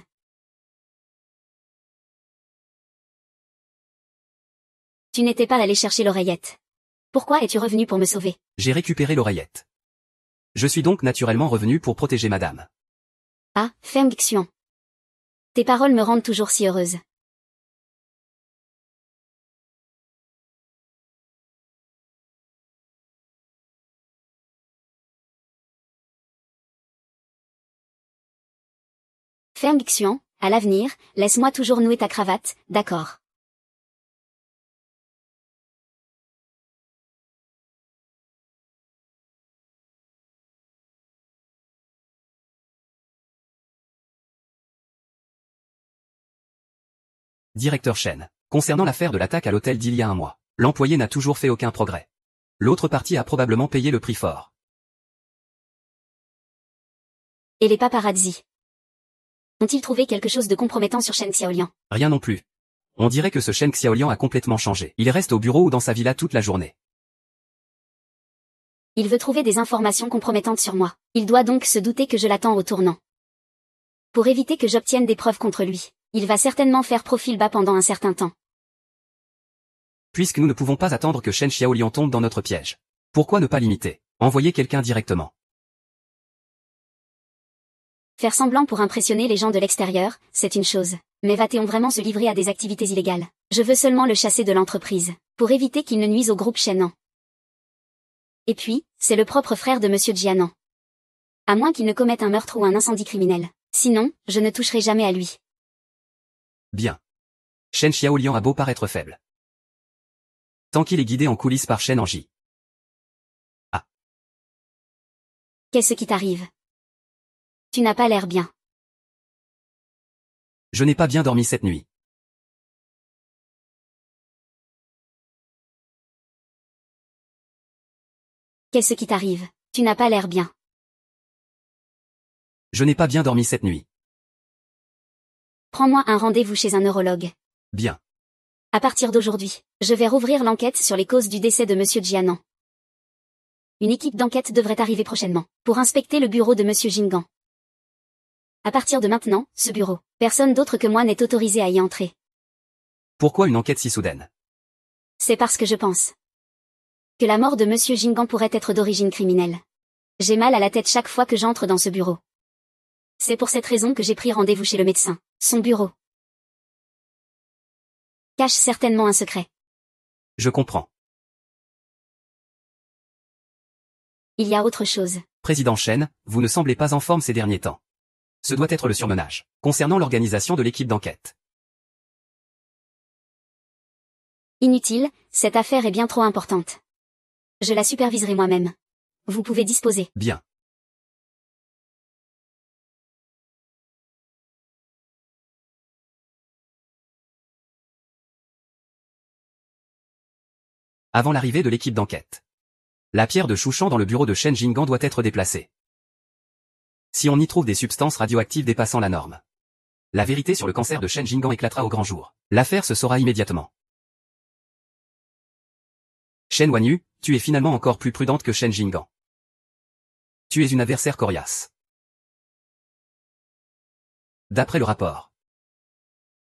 Tu n'étais pas allé chercher l'oreillette. Pourquoi es-tu revenu pour me sauver? J'ai récupéré l'oreillette. Je suis donc naturellement revenu pour protéger madame. Ah, Feng Xian. Tes paroles me rendent toujours si heureuse. Feng Xian, à l'avenir, laisse-moi toujours nouer ta cravate, d'accord? Directeur Shen. Concernant l'affaire de l'attaque à l'hôtel d'il y a un mois, l'employé n'a toujours fait aucun progrès. L'autre partie a probablement payé le prix fort. Et les paparazzi? Ont-ils trouvé quelque chose de compromettant sur Shen Xiaoliang? Rien non plus. On dirait que ce Shen Xiaoliang a complètement changé. Il reste au bureau ou dans sa villa toute la journée. Il veut trouver des informations compromettantes sur moi. Il doit donc se douter que je l'attends au tournant. Pour éviter que j'obtienne des preuves contre lui, il va certainement faire profil bas pendant un certain temps. Puisque nous ne pouvons pas attendre que Shen Xiaoliang tombe dans notre piège. Pourquoi ne pas l'imiter? Envoyer quelqu'un directement. Faire semblant pour impressionner les gens de l'extérieur, c'est une chose. Mais va-t-on vraiment se livrer à des activités illégales? Je veux seulement le chasser de l'entreprise, pour éviter qu'il ne nuise au groupe Shenan. Et puis, c'est le propre frère de Monsieur Jianan. À moins qu'il ne commette un meurtre ou un incendie criminel. Sinon, je ne toucherai jamais à lui. Bien. Shen Xiaoliang a beau paraître faible. Tant qu'il est guidé en coulisses par Shen Anji. Ah. Qu'est-ce qui t'arrive? Tu n'as pas l'air bien. Je n'ai pas bien dormi cette nuit. Qu'est-ce qui t'arrive? Tu n'as pas l'air bien. Je n'ai pas bien dormi cette nuit. Prends-moi un rendez-vous chez un neurologue. Bien. À partir d'aujourd'hui, je vais rouvrir l'enquête sur les causes du décès de Monsieur Jianan. Une équipe d'enquête devrait arriver prochainement pour inspecter le bureau de Monsieur Jingan. À partir de maintenant, ce bureau, personne d'autre que moi n'est autorisé à y entrer. Pourquoi une enquête si soudaine? C'est parce que je pense que la mort de Monsieur Jingan pourrait être d'origine criminelle. J'ai mal à la tête chaque fois que j'entre dans ce bureau. C'est pour cette raison que j'ai pris rendez-vous chez le médecin. Son bureau cache certainement un secret. Je comprends. Il y a autre chose. Président Chen, vous ne semblez pas en forme ces derniers temps. Ce doit être le surmenage. Concernant l'organisation de l'équipe d'enquête. Inutile, cette affaire est bien trop importante. Je la superviserai moi-même. Vous pouvez disposer. Bien. Avant l'arrivée de l'équipe d'enquête. La pierre de Chouchan dans le bureau de Shen Jingan doit être déplacée. Si on y trouve des substances radioactives dépassant la norme, la vérité sur le cancer de Shen Jingan éclatera au grand jour. L'affaire se saura immédiatement. Shen Wanyu, tu es finalement encore plus prudente que Shen Jingan. Tu es une adversaire coriace. D'après le rapport.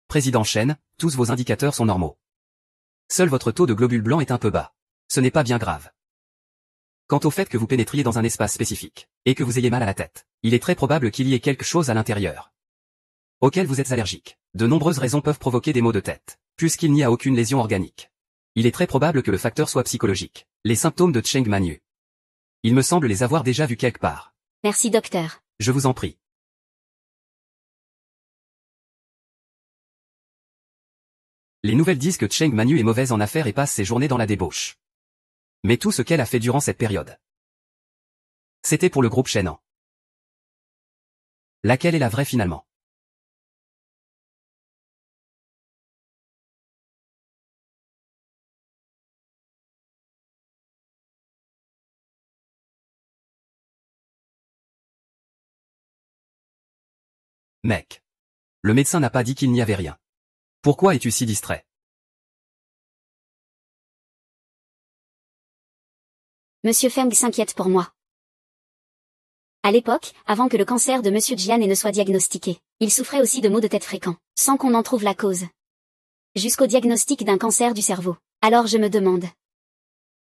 Président Shen, tous vos indicateurs sont normaux. Seul votre taux de globules blancs est un peu bas. Ce n'est pas bien grave. Quant au fait que vous pénétriez dans un espace spécifique, et que vous ayez mal à la tête, il est très probable qu'il y ait quelque chose à l'intérieur auquel vous êtes allergique. De nombreuses raisons peuvent provoquer des maux de tête, puisqu'il n'y a aucune lésion organique. Il est très probable que le facteur soit psychologique. Les symptômes de Cheng Manyu. Il me semble les avoir déjà vus quelque part. Merci docteur. Je vous en prie. Les nouvelles disent que Cheng Manyu est mauvaise en affaires et passe ses journées dans la débauche. Mais tout ce qu'elle a fait durant cette période, c'était pour le groupe Shenan. Laquelle est la vraie finalement? Mec. Le médecin n'a pas dit qu'il n'y avait rien. Pourquoi es-tu si distrait? Monsieur Feng s'inquiète pour moi. À l'époque, avant que le cancer de Monsieur Jian ne soit diagnostiqué, il souffrait aussi de maux de tête fréquents, sans qu'on en trouve la cause. Jusqu'au diagnostic d'un cancer du cerveau. Alors je me demande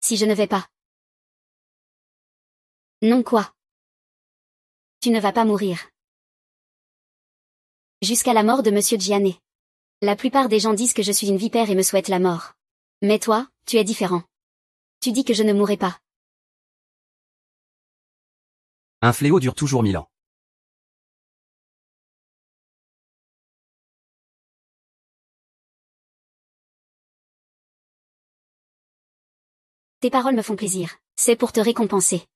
si je ne vais pas. Non quoi? Tu ne vas pas mourir. Jusqu'à la mort de Monsieur Jian. La plupart des gens disent que je suis une vipère et me souhaitent la mort. Mais toi, tu es différent. Tu dis que je ne mourrai pas. Un fléau dure toujours 1000 ans. Tes paroles me font plaisir. C'est pour te récompenser.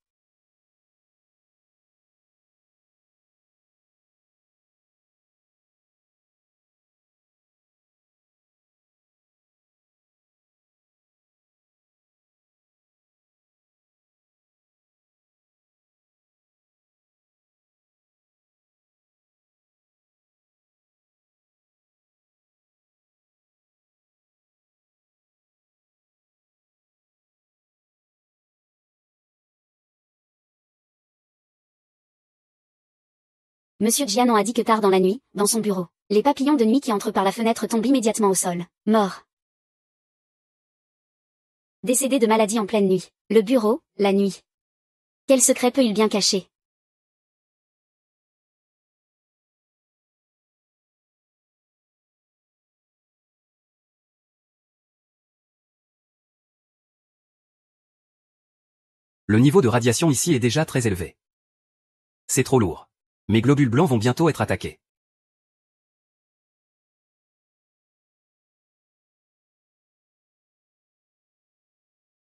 Monsieur Jian a dit que tard dans la nuit, dans son bureau, les papillons de nuit qui entrent par la fenêtre tombent immédiatement au sol, morts. Décédé de maladie en pleine nuit. Le bureau, la nuit. Quel secret peut-il bien cacher? Le niveau de radiation ici est déjà très élevé. C'est trop lourd. Mes globules blancs vont bientôt être attaqués.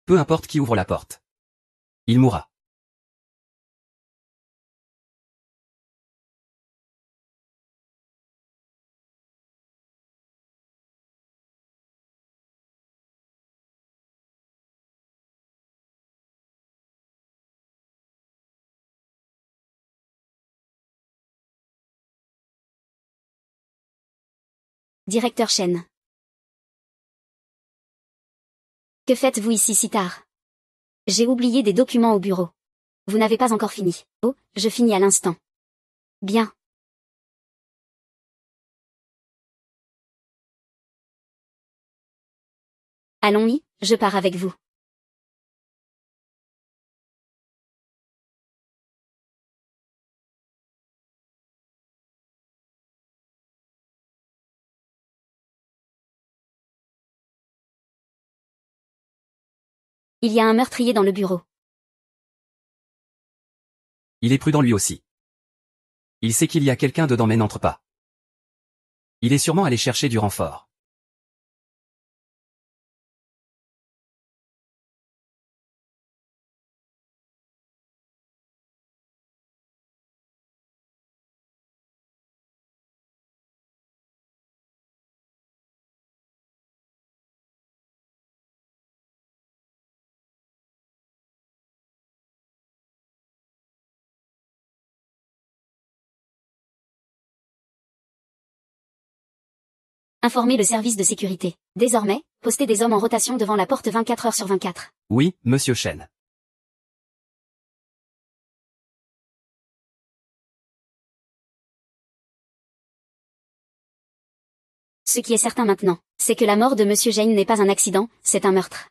Peu importe qui ouvre la porte. Il mourra. Directeur Chen. Que faites-vous ici si tard? J'ai oublié des documents au bureau. Vous n'avez pas encore fini. Oh, je finis à l'instant. Bien. Allons-y, je pars avec vous. Il y a un meurtrier dans le bureau. Il est prudent lui aussi. Il sait qu'il y a quelqu'un dedans mais n'entre pas. Il est sûrement allé chercher du renfort. Informez le service de sécurité. Désormais, postez des hommes en rotation devant la porte 24 heures sur 24. Oui, monsieur Chen. Ce qui est certain maintenant, c'est que la mort de Monsieur Jane n'est pas un accident, c'est un meurtre.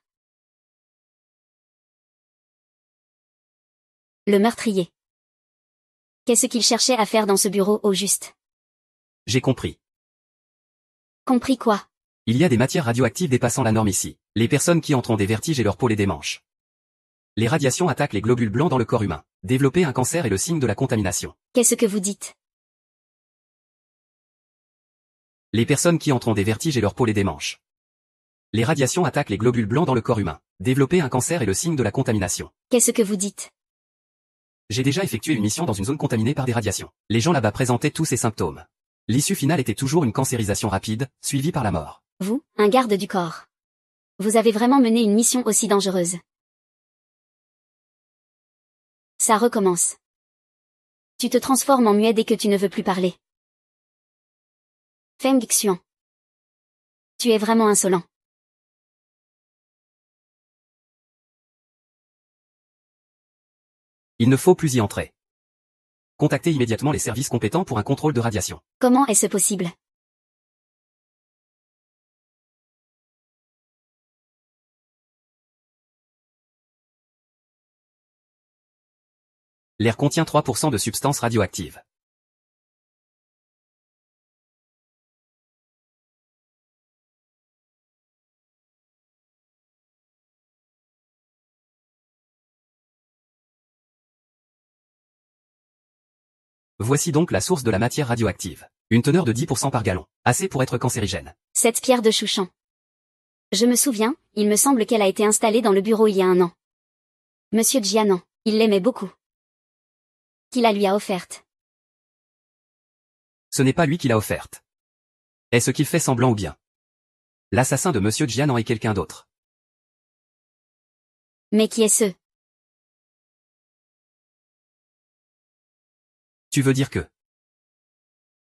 Le meurtrier. Qu'est-ce qu'il cherchait à faire dans ce bureau au juste? J'ai compris. Compris quoi? Il y a des matières radioactives dépassant la norme ici. Les personnes qui entrent ont des vertiges et leur peau les démange. Les radiations attaquent les globules blancs dans le corps humain. Développer un cancer est le signe de la contamination. Qu'est-ce que vous dites? Les personnes qui entrent ont des vertiges et leur peau les démange. Les radiations attaquent les globules blancs dans le corps humain. Développer un cancer est le signe de la contamination. Qu'est-ce que vous dites? J'ai déjà effectué une mission dans une zone contaminée par des radiations. Les gens là-bas présentaient tous ces symptômes. L'issue finale était toujours une cancérisation rapide, suivie par la mort. Vous, un garde du corps. Vous avez vraiment mené une mission aussi dangereuse. Ça recommence. Tu te transformes en muet dès que tu ne veux plus parler. Feng Xian. Tu es vraiment insolent. Il ne faut plus y entrer. Contactez immédiatement les services compétents pour un contrôle de radiation. Comment est-ce possible? L'air contient 3% de substances radioactives. Voici donc la source de la matière radioactive. Une teneur de 10% par gallon. Assez pour être cancérigène. Cette pierre de Chouchan. Je me souviens, il me semble qu'elle a été installée dans le bureau il y a un an. Monsieur Jianan, il l'aimait beaucoup. Qui la lui a offerte? Ce n'est pas lui qui l'a offerte. Est-ce qu'il fait semblant ou bien? L'assassin de Monsieur Jianan est quelqu'un d'autre. Mais qui est ce? Tu veux dire que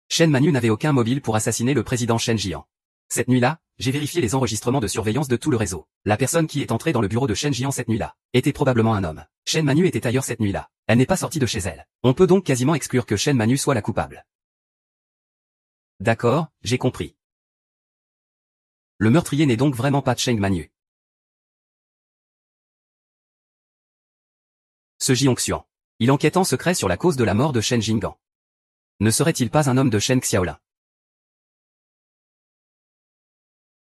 Shen Manu n'avait aucun mobile pour assassiner le président Shen Jian. Cette nuit-là, j'ai vérifié les enregistrements de surveillance de tout le réseau. La personne qui est entrée dans le bureau de Shen Jian cette nuit-là était probablement un homme. Shen Manu était ailleurs cette nuit-là. Elle n'est pas sortie de chez elle. On peut donc quasiment exclure que Shen Manu soit la coupable. D'accord, j'ai compris. Le meurtrier n'est donc vraiment pas Cheng Manu. Ce Jiang Xuan. Il enquête en secret sur la cause de la mort de Shen Jinggan. Ne serait-il pas un homme de Shen Xiaolin?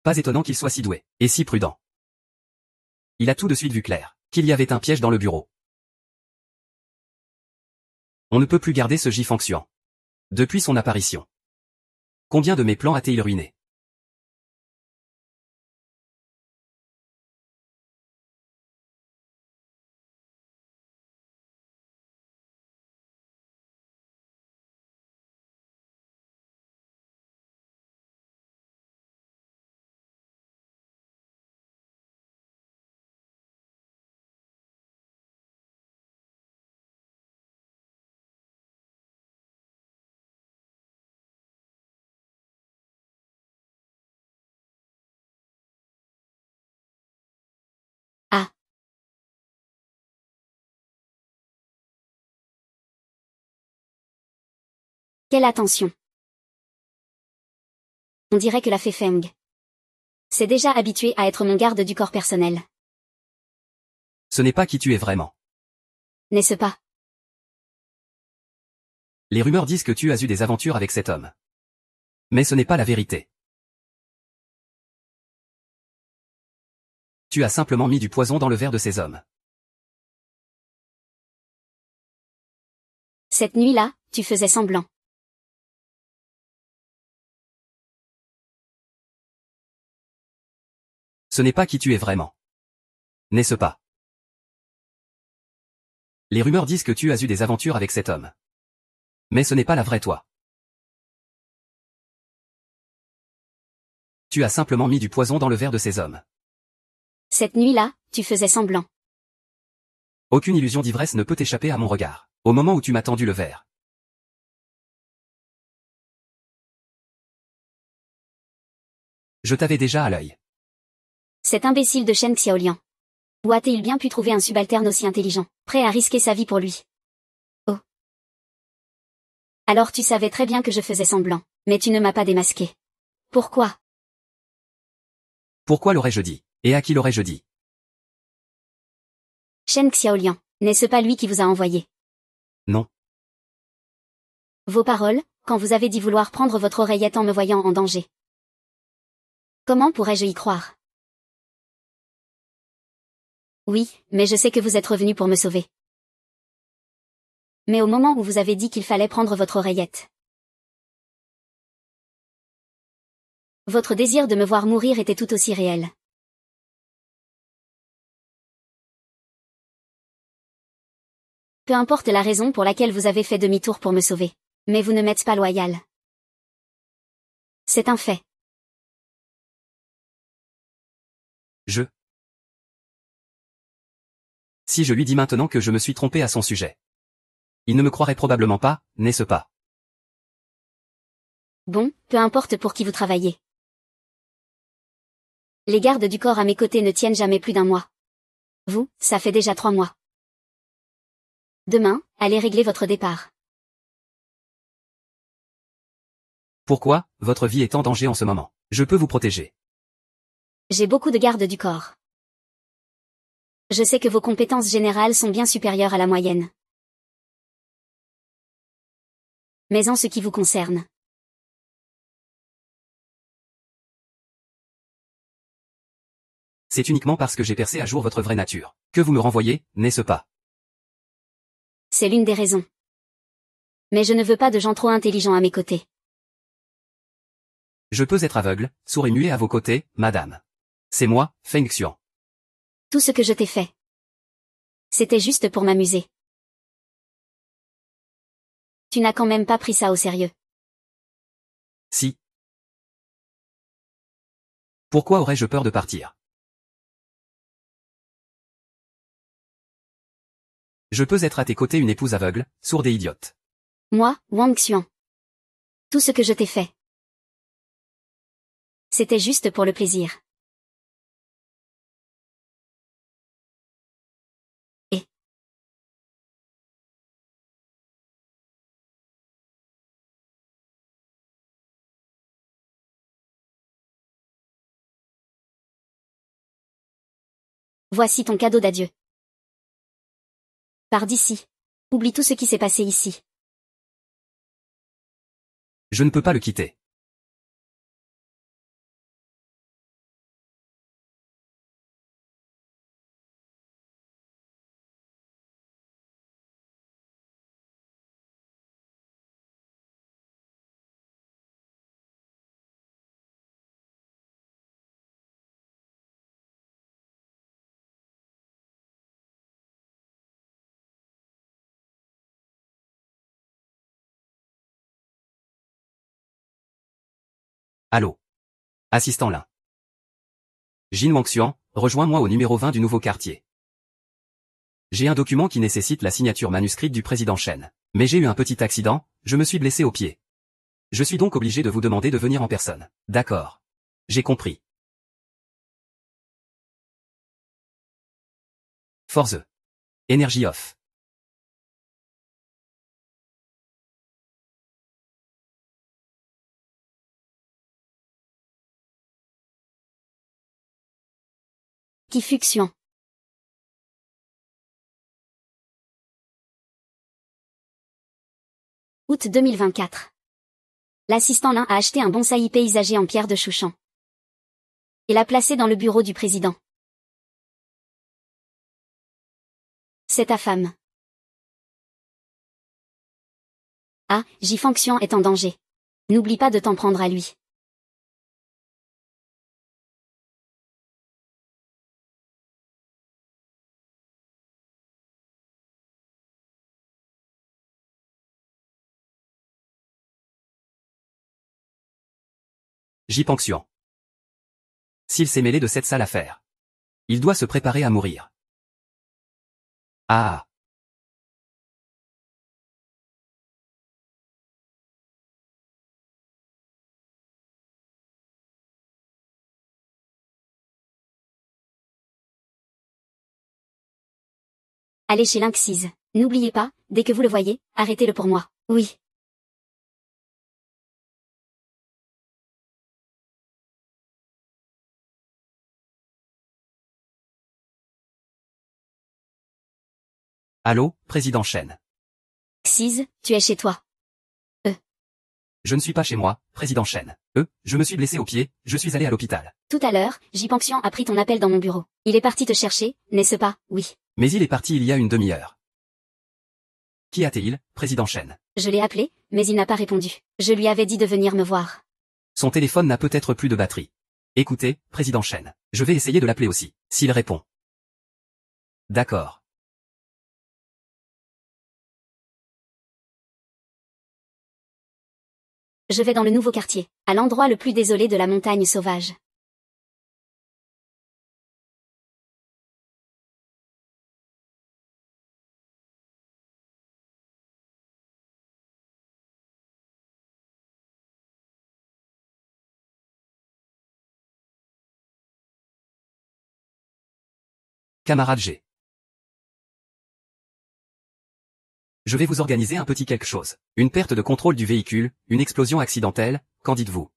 Pas étonnant qu'il soit si doué, et si prudent. Il a tout de suite vu clair, qu'il y avait un piège dans le bureau. On ne peut plus garder ce Ji Fangxuan. Depuis son apparition. Combien de mes plans a-t-il ruiné? Quelle attention. On dirait que la fée Feng s'est déjà habituée à être mon garde du corps personnel. Ce n'est pas qui tu es vraiment. N'est-ce pas? Les rumeurs disent que tu as eu des aventures avec cet homme. Mais ce n'est pas la vérité. Tu as simplement mis du poison dans le verre de ces hommes. Cette nuit-là, tu faisais semblant. Ce n'est pas qui tu es vraiment. N'est-ce pas? Les rumeurs disent que tu as eu des aventures avec cet homme. Mais ce n'est pas la vraie toi. Tu as simplement mis du poison dans le verre de ces hommes. Cette nuit-là, tu faisais semblant. Aucune illusion d'ivresse ne peut échapper à mon regard, au moment où tu m'as tendu le verre. Je t'avais déjà à l'œil. Cet imbécile de Shen Xiaolian. Où a-t-il bien pu trouver un subalterne aussi intelligent, prêt à risquer sa vie pour lui? Oh. Alors tu savais très bien que je faisais semblant, mais tu ne m'as pas démasqué. Pourquoi? Pourquoi l'aurais-je dit? Et à qui l'aurais-je dit? Shen Xiaolian, n'est-ce pas lui qui vous a envoyé? Non. Vos paroles, quand vous avez dit vouloir prendre votre oreillette en me voyant en danger. Comment pourrais-je y croire? Oui, mais je sais que vous êtes revenu pour me sauver. Mais au moment où vous avez dit qu'il fallait prendre votre oreillette. Votre désir de me voir mourir était tout aussi réel. Peu importe la raison pour laquelle vous avez fait demi-tour pour me sauver. Mais vous ne m'êtes pas loyal. C'est un fait. Si je lui dis maintenant que je me suis trompé à son sujet. Il ne me croirait probablement pas, n'est-ce pas? Bon, peu importe pour qui vous travaillez. Les gardes du corps à mes côtés ne tiennent jamais plus d'un mois. Vous, ça fait déjà 3 mois. Demain, allez régler votre départ. Pourquoi, votre vie est en danger en ce moment? Je peux vous protéger. J'ai beaucoup de gardes du corps. Je sais que vos compétences générales sont bien supérieures à la moyenne. Mais en ce qui vous concerne. C'est uniquement parce que j'ai percé à jour votre vraie nature, que vous me renvoyez, n'est-ce pas? C'est l'une des raisons. Mais je ne veux pas de gens trop intelligents à mes côtés. Je peux être aveugle, sourd et muet à vos côtés, madame. C'est moi, Feng Xian. Tout ce que je t'ai fait. C'était juste pour m'amuser. Tu n'as quand même pas pris ça au sérieux. Si. Pourquoi aurais-je peur de partir? Je peux être à tes côtés une épouse aveugle, sourde et idiote. Moi, Wang Xuan. Tout ce que je t'ai fait. C'était juste pour le plaisir. Et voici ton cadeau d'adieu. Pars d'ici. Oublie tout ce qui s'est passé ici. Je ne peux pas le quitter. Allô. Assistant Lin. Jin Wangxian, rejoins-moi au numéro 20 du nouveau quartier. J'ai un document qui nécessite la signature manuscrite du président Shen. Mais j'ai eu un petit accident, je me suis blessé au pied. Je suis donc obligé de vous demander de venir en personne. D'accord. J'ai compris. Force. Énergie off. Qui Fuxian. Août 2024. L'assistant Lin a acheté un bonsaï paysager en pierre de Chouchan. Et l'a placé dans le bureau du président. C'est ta femme. Ah, Jifanxian est en danger. N'oublie pas de t'en prendre à lui. Jipanxian. S'il s'est mêlé de cette sale affaire, il doit se préparer à mourir. Ah. Allez chez Lynxise. N'oubliez pas, dès que vous le voyez, arrêtez-le pour moi. Oui. Allô, président Shen. Xise, tu es chez toi. Je ne suis pas chez moi, président Shen. Je me suis blessé au pied, je suis allé à l'hôpital. Tout à l'heure, Jipanxian a pris ton appel dans mon bureau. Il est parti te chercher, n'est-ce pas? Oui. Mais il est parti il y a une demi-heure. Qui a-t-il, président Shen? Je l'ai appelé, mais il n'a pas répondu. Je lui avais dit de venir me voir. Son téléphone n'a peut-être plus de batterie. Écoutez, président Shen, je vais essayer de l'appeler aussi, s'il répond. D'accord. Je vais dans le nouveau quartier, à l'endroit le plus désolé de la montagne sauvage. Camarade G. Je vais vous organiser un petit quelque chose. Une perte de contrôle du véhicule, une explosion accidentelle, qu'en dites-vous?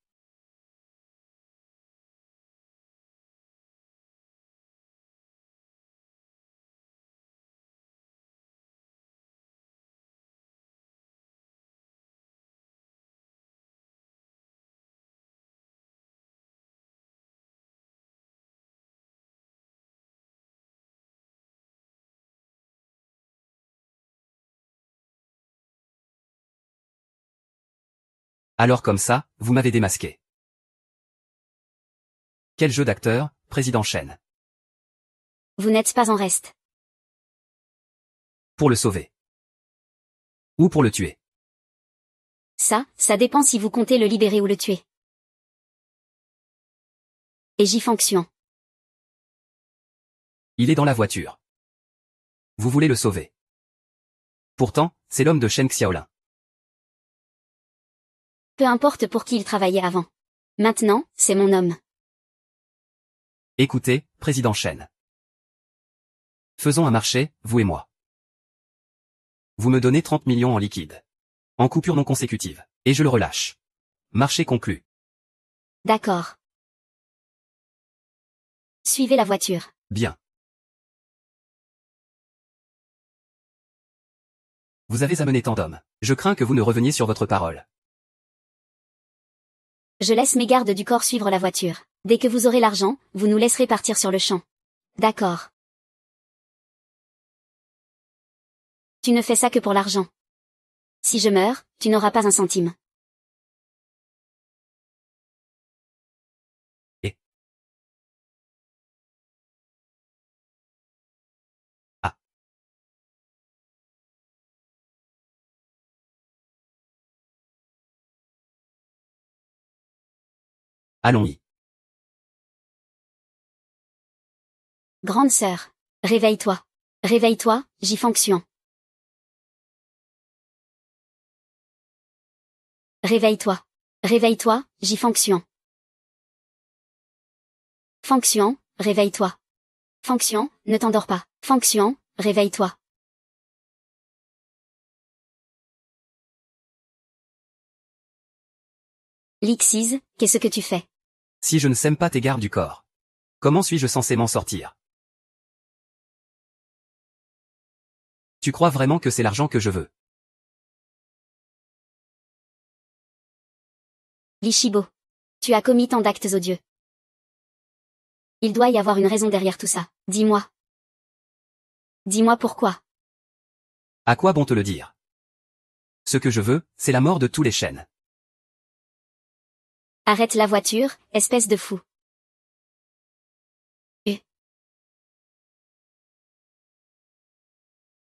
Alors comme ça, vous m'avez démasqué. Quel jeu d'acteur, président Shen. Vous n'êtes pas en reste. Pour le sauver. Ou pour le tuer. Ça dépend si vous comptez le libérer ou le tuer. Et Jifanxian. Il est dans la voiture. Vous voulez le sauver. Pourtant, c'est l'homme de Shen Xiaolin. Peu importe pour qui il travaillait avant. Maintenant, c'est mon homme. Écoutez, président Shen. Faisons un marché, vous et moi. Vous me donnez 30 millions en liquide. En coupure non consécutive. Et je le relâche. Marché conclu. D'accord. Suivez la voiture. Bien. Vous avez amené tant d'hommes. Je crains que vous ne reveniez sur votre parole. Je laisse mes gardes du corps suivre la voiture. Dès que vous aurez l'argent, vous nous laisserez partir sur le champ. D'accord. Tu ne fais ça que pour l'argent. Si je meurs, tu n'auras pas un centime. Et ah. Allons-y. Grande sœur. Réveille-toi. Réveille-toi, Jifanxian. Réveille-toi. Réveille-toi, Jifanxian. Fanxian, réveille-toi. Fanxian, ne t'endors pas. Fanxian, réveille-toi. Lixise, qu'est-ce que tu fais? Si je ne sème pas tes gardes du corps. Comment suis-je censé m'en sortir? Tu crois vraiment que c'est l'argent que je veux? Li Shibo. Tu as commis tant d'actes odieux. Il doit y avoir une raison derrière tout ça. Dis-moi. Dis-moi pourquoi. À quoi bon te le dire? Ce que je veux, c'est la mort de tous les Shen. Arrête la voiture, espèce de fou.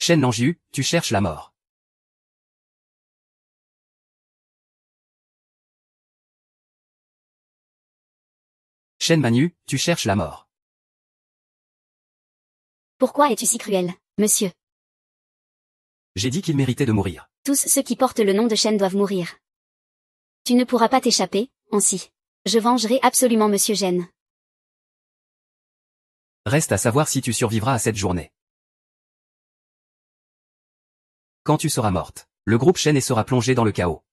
Shen Nanjiu, tu cherches la mort. Shen Manu, tu cherches la mort. Pourquoi es-tu si cruel, monsieur? J'ai dit qu'il méritait de mourir. Tous ceux qui portent le nom de Shen doivent mourir. Tu ne pourras pas t'échapper, ainsi. Je vengerai absolument monsieur Gen. Reste à savoir si tu survivras à cette journée. Quand tu seras morte, le groupe Shen sera plongé dans le chaos.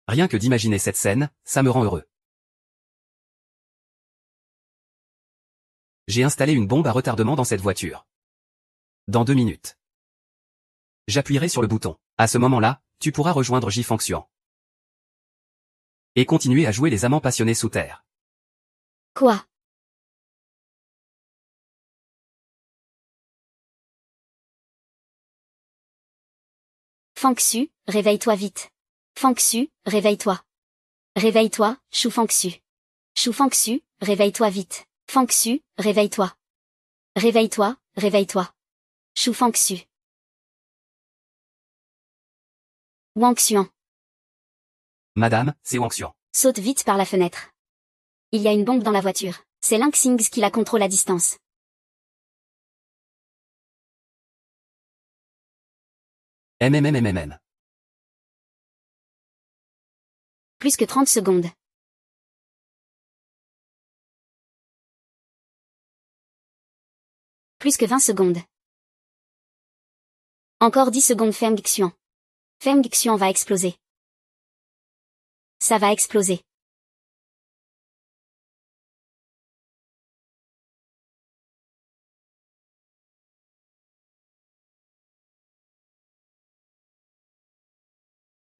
Rien que d'imaginer cette scène, ça me rend heureux. J'ai installé une bombe à retardement dans cette voiture. Dans 2 minutes. J'appuierai sur le bouton. À ce moment-là, tu pourras rejoindre Jifanxian. Et continuer à jouer les amants passionnés sous terre. Quoi? Fangxu, réveille-toi vite. Fangxu, réveille-toi. Réveille-toi, Shu Fangxu. Shu Fangxu, réveille-toi vite. Fangxu, réveille-toi. Réveille-toi, réveille-toi. Shu Fangxu. Wang Xuan. Madame, c'est Wang Xuan. Saute vite par la fenêtre. Il y a une bombe dans la voiture. C'est Lin Xing's qui la contrôle à distance. MMMMMM. Plus que 30 secondes. Plus que 20 secondes. Encore 10 secondes Feng Xuan. Feng Xuan va exploser. Ça va exploser.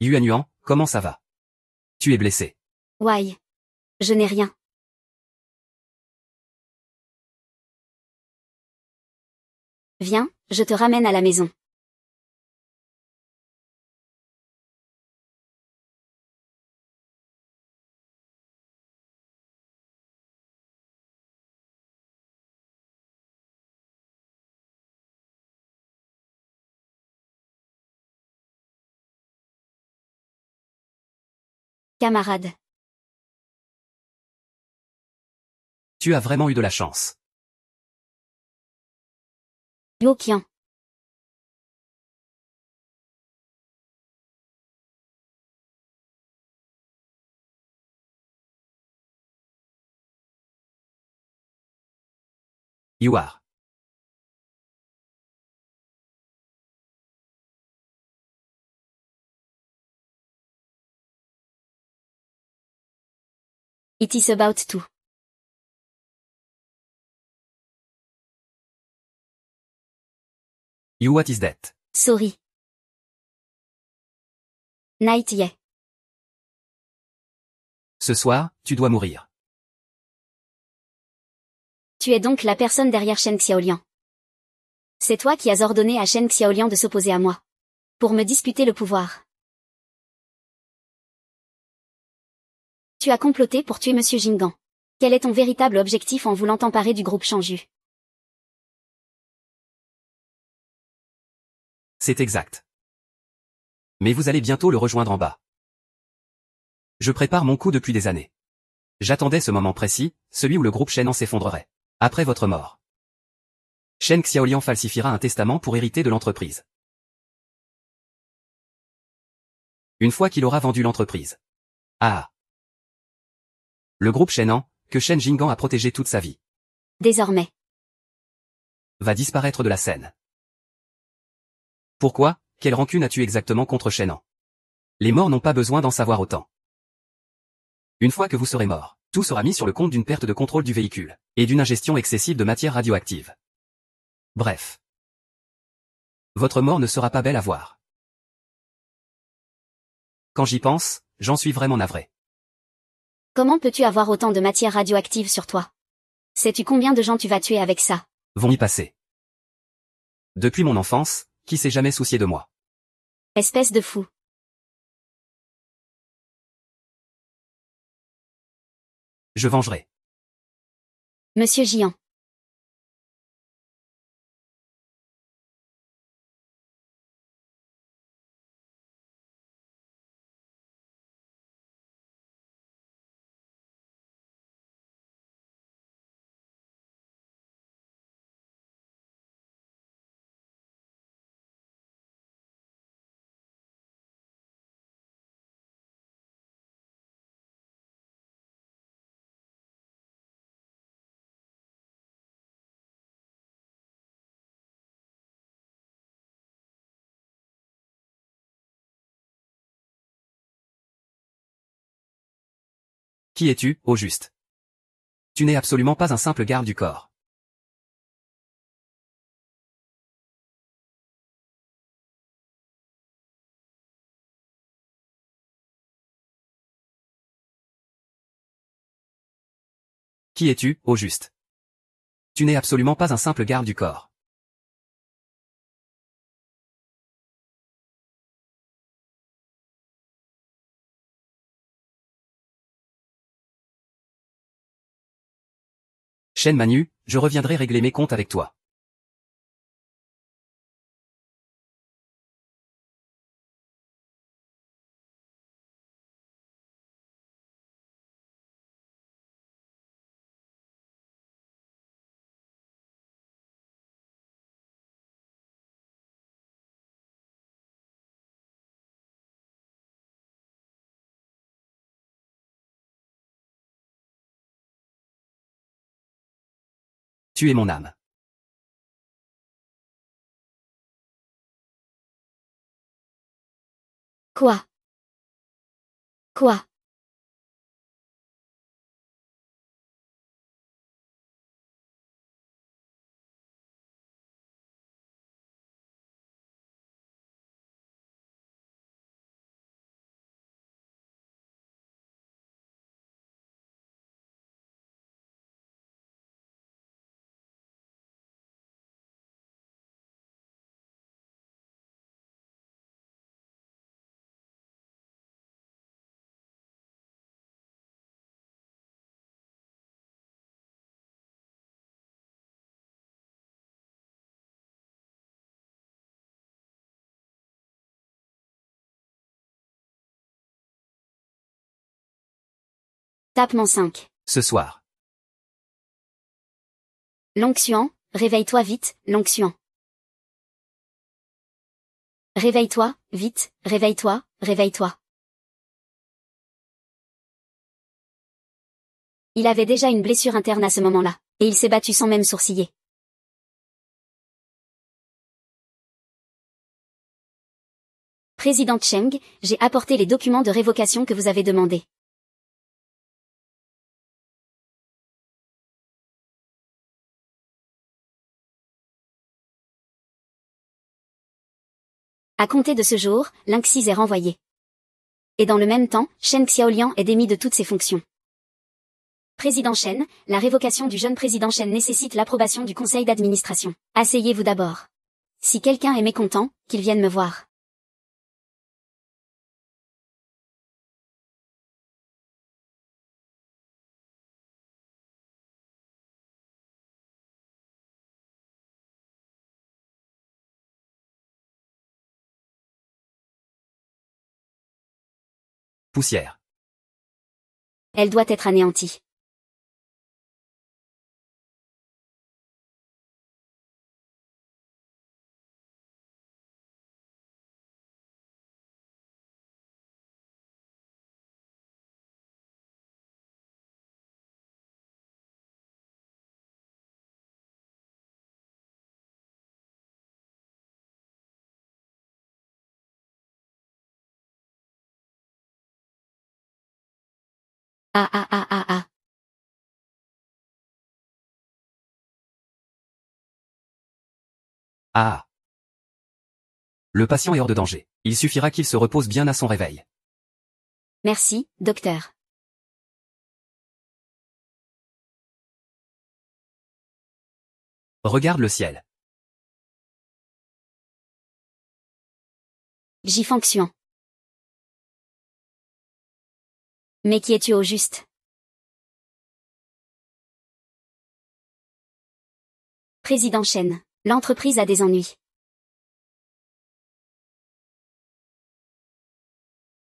Yuan Yuan, comment ça va? Tu es blessé. Why? Je n'ai rien. Viens, je te ramène à la maison. Camarade. Tu as vraiment eu de la chance. Yo Qian. You are. It is about to. You what is that? Sorry. Night yeah. Ce soir, tu dois mourir. Tu es donc la personne derrière Shen Xiaoliang. C'est toi qui as ordonné à Shen Xiaoliang de s'opposer à moi. Pour me disputer le pouvoir. Tu as comploté pour tuer Monsieur Jinggan. Quel est ton véritable objectif en voulant t'emparer du groupe Shangju? C'est exact. Mais vous allez bientôt le rejoindre en bas. Je prépare mon coup depuis des années. J'attendais ce moment précis, celui où le groupe Shen s'effondrerait. Après votre mort. Shen Xiaoliang falsifiera un testament pour hériter de l'entreprise. Une fois qu'il aura vendu l'entreprise. Ah. Le groupe Shenan, que Shen Jinggan a protégé toute sa vie. Désormais. Va disparaître de la scène. Pourquoi? Quelle rancune as-tu exactement contre Shenan? Les morts n'ont pas besoin d'en savoir autant. Une fois que vous serez mort, tout sera mis sur le compte d'une perte de contrôle du véhicule, et d'une ingestion excessive de matière radioactive. Bref. Votre mort ne sera pas belle à voir. Quand j'y pense, j'en suis vraiment navré. Comment peux-tu avoir autant de matière radioactive sur toi? Sais-tu combien de gens tu vas tuer avec ça? Vont y passer. Depuis mon enfance, qui s'est jamais soucié de moi? Espèce de fou. Je vengerai. Monsieur Gian. Qui es-tu, au juste? Tu n'es absolument pas un simple garde du corps. Qui es-tu, au juste? Tu n'es absolument pas un simple garde du corps. Shen Manu, je reviendrai régler mes comptes avec toi. Tu es mon âme. Quoi? Quoi? Tapement 5. Ce soir. L'onction, réveille-toi vite, l'onction. Réveille-toi, vite, réveille-toi, réveille-toi. Il avait déjà une blessure interne à ce moment-là, et il s'est battu sans même sourciller. Président Cheng, j'ai apporté les documents de révocation que vous avez demandés. À compter de ce jour, Linxis est renvoyé. Et dans le même temps, Shen Xiaoliang est démis de toutes ses fonctions. Président Shen, la révocation du jeune président Shen nécessite l'approbation du conseil d'administration. Asseyez-vous d'abord. Si quelqu'un est mécontent, qu'il vienne me voir. Poussière. Elle doit être anéantie. Ah ah ah ah ah. Ah. Le patient est hors de danger. Il suffira qu'il se repose bien à son réveil. Merci, docteur. Regarde le ciel. J'y fonction. Mais qui es-tu au juste? Président Chen. L'entreprise a des ennuis.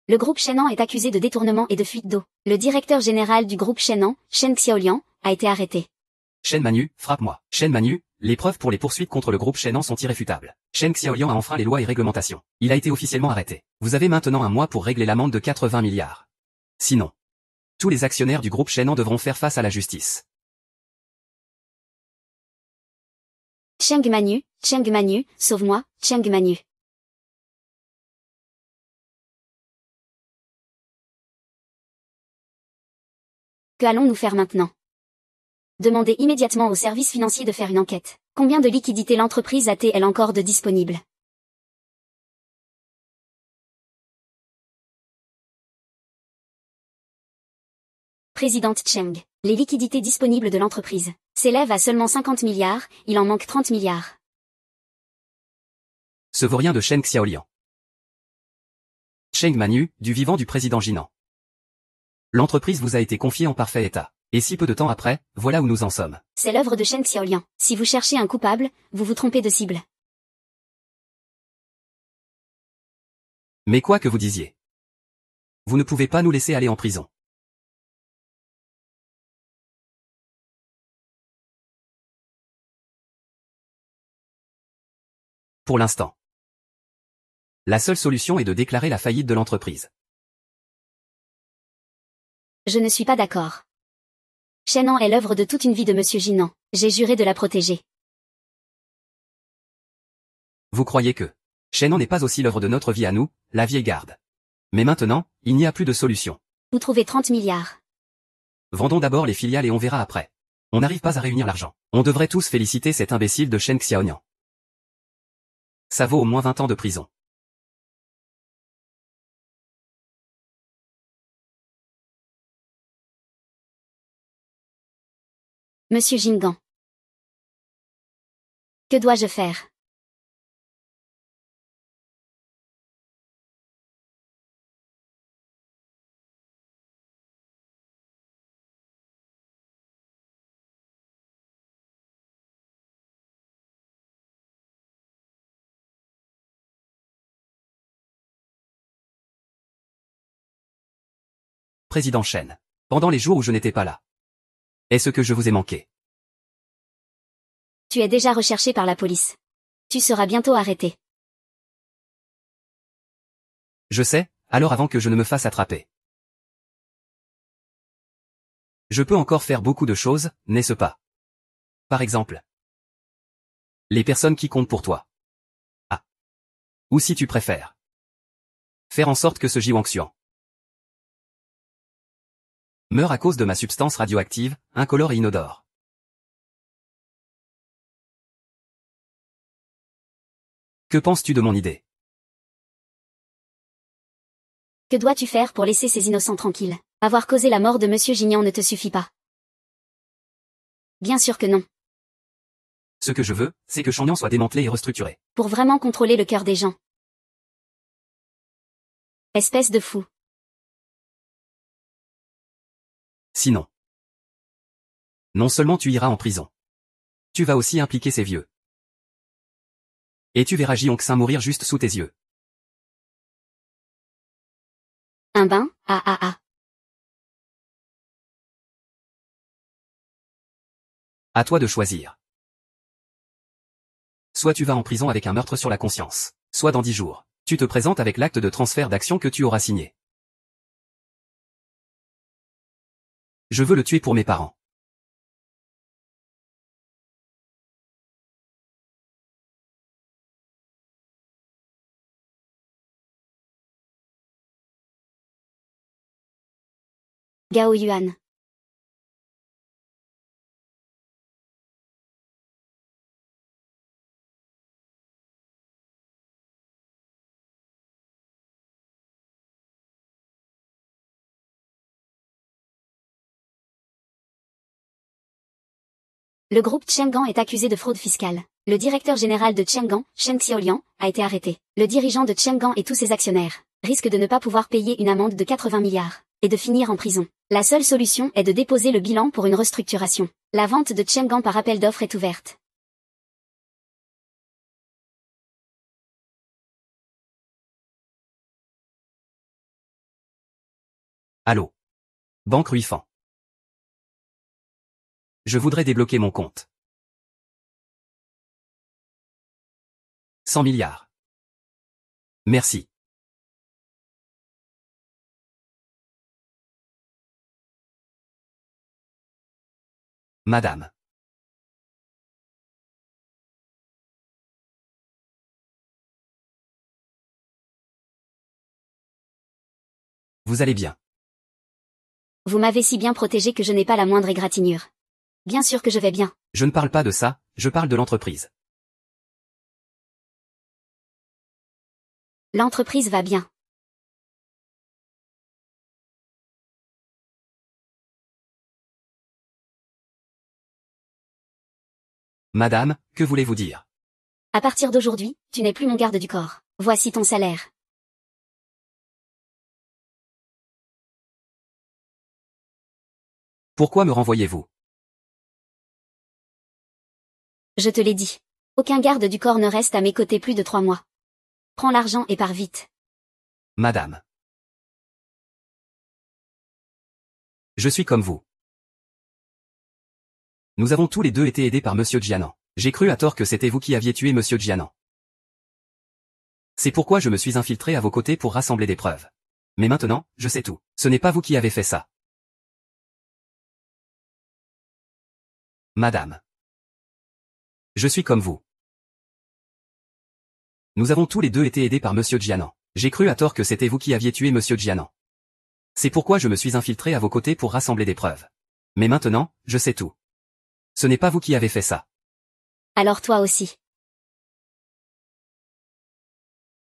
Le groupe Shenan est accusé de détournement et de fuite d'eau. Le directeur général du groupe Shenan, Shen Xiaoliang, a été arrêté. Shen Manu, frappe-moi. Shen Manu, les preuves pour les poursuites contre le groupe Shenan sont irréfutables. Shen Xiaoliang a enfreint les lois et réglementations. Il a été officiellement arrêté. Vous avez maintenant un mois pour régler l'amende de 80 milliards. Sinon, tous les actionnaires du groupe Shenan devront faire face à la justice. Cheng Manu, sauve-moi, Cheng Manu. Que allons-nous faire maintenant? Demandez immédiatement au service financier de faire une enquête. Combien de liquidités l'entreprise a-t-elle encore de disponible? Présidente Cheng. Les liquidités disponibles de l'entreprise s'élèvent à seulement 50 milliards, il en manque 30 milliards. Ce vaurien de Shen Xiaoliang. Cheng Manu, du vivant du président Jinan. L'entreprise vous a été confiée en parfait état. Et si peu de temps après, voilà où nous en sommes. C'est l'œuvre de Shen Xiaoliang. Si vous cherchez un coupable, vous vous trompez de cible. Mais quoi que vous disiez, vous ne pouvez pas nous laisser aller en prison. Pour l'instant. La seule solution est de déclarer la faillite de l'entreprise. Je ne suis pas d'accord. Shenan est l'œuvre de toute une vie de Monsieur Jinan. J'ai juré de la protéger. Vous croyez que Shenan n'est pas aussi l'œuvre de notre vie à nous, la vieille garde. Mais maintenant, il n'y a plus de solution. Vous trouvez 30 milliards. Vendons d'abord les filiales et on verra après. On n'arrive pas à réunir l'argent. On devrait tous féliciter cet imbécile de Shen Xiaoliang. Ça vaut au moins 20 ans de prison. Monsieur Jingan. Que dois-je faire? Président Shen. Pendant les jours où je n'étais pas là. Est-ce que je vous ai manqué? Tu es déjà recherché par la police. Tu seras bientôt arrêté. Je sais, alors avant que je ne me fasse attraper. Je peux encore faire beaucoup de choses, n'est-ce pas? Par exemple, les personnes qui comptent pour toi. Ah. Ou si tu préfères. Faire en sorte que ce Jiwangxian meure à cause de ma substance radioactive, incolore et inodore. Que penses-tu de mon idée? Que dois-tu faire pour laisser ces innocents tranquilles? Avoir causé la mort de Monsieur Jignan ne te suffit pas. Bien sûr que non. Ce que je veux, c'est que Changnyan soit démantelé et restructuré. Pour vraiment contrôler le cœur des gens. Espèce de fou. Sinon. Non seulement tu iras en prison. Tu vas aussi impliquer ces vieux. Et tu verras Jiongxin mourir juste sous tes yeux. Un bain, ah ah ah. À toi de choisir. Soit tu vas en prison avec un meurtre sur la conscience. Soit dans 10 jours, tu te présentes avec l'acte de transfert d'action que tu auras signé. Je veux le tuer pour mes parents. Gao Yuan. Le groupe Chenggang est accusé de fraude fiscale. Le directeur général de Chenggang, Cheng Xiaoliang, a été arrêté. Le dirigeant de Chenggang et tous ses actionnaires risquent de ne pas pouvoir payer une amende de 80 milliards et de finir en prison. La seule solution est de déposer le bilan pour une restructuration. La vente de Chenggang par appel d'offres est ouverte. Allô. Banque Ruifan. Je voudrais débloquer mon compte. 100 milliards. Merci. Madame. Vous allez bien. Vous m'avez si bien protégé que je n'ai pas la moindre égratignure. Bien sûr que je vais bien. Je ne parle pas de ça, je parle de l'entreprise. L'entreprise va bien. Madame, que voulez-vous dire? À partir d'aujourd'hui, tu n'es plus mon garde du corps. Voici ton salaire. Pourquoi me renvoyez-vous? Je te l'ai dit. Aucun garde du corps ne reste à mes côtés plus de 3 mois. Prends l'argent et pars vite. Madame. Je suis comme vous. Nous avons tous les deux été aidés par Monsieur Jianan. J'ai cru à tort que c'était vous qui aviez tué Monsieur Jianan. C'est pourquoi je me suis infiltré à vos côtés pour rassembler des preuves. Mais maintenant, je sais tout. Ce n'est pas vous qui avez fait ça. Madame. Je suis comme vous. Nous avons tous les deux été aidés par Monsieur Jianan. J'ai cru à tort que c'était vous qui aviez tué Monsieur Jianan. C'est pourquoi je me suis infiltré à vos côtés pour rassembler des preuves. Mais maintenant, je sais tout. Ce n'est pas vous qui avez fait ça. Alors toi aussi.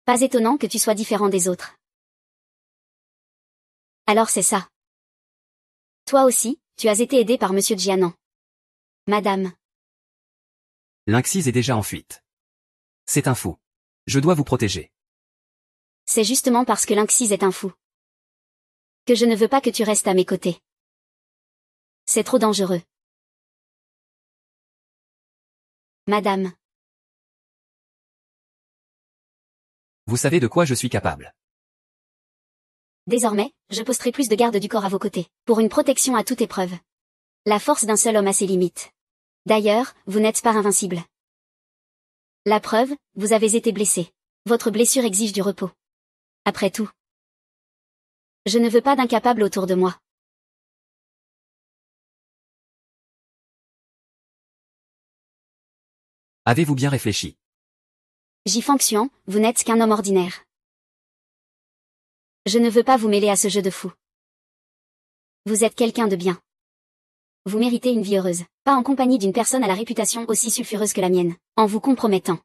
Pas étonnant que tu sois différent des autres. Alors c'est ça. Toi aussi, tu as été aidé par Monsieur Jianan. Madame. Lynxis est déjà en fuite. C'est un fou. Je dois vous protéger. C'est justement parce que Lynxis est un fou que je ne veux pas que tu restes à mes côtés. C'est trop dangereux. Madame. Vous savez de quoi je suis capable. Désormais, je posterai plus de gardes du corps à vos côtés, pour une protection à toute épreuve. La force d'un seul homme a ses limites. D'ailleurs, vous n'êtes pas invincible. La preuve, vous avez été blessé. Votre blessure exige du repos. Après tout, je ne veux pas d'incapables autour de moi. Avez-vous bien réfléchi? J'y fonction, vous n'êtes qu'un homme ordinaire. Je ne veux pas vous mêler à ce jeu de fou. Vous êtes quelqu'un de bien. Vous méritez une vie heureuse, pas en compagnie d'une personne à la réputation aussi sulfureuse que la mienne, en vous compromettant.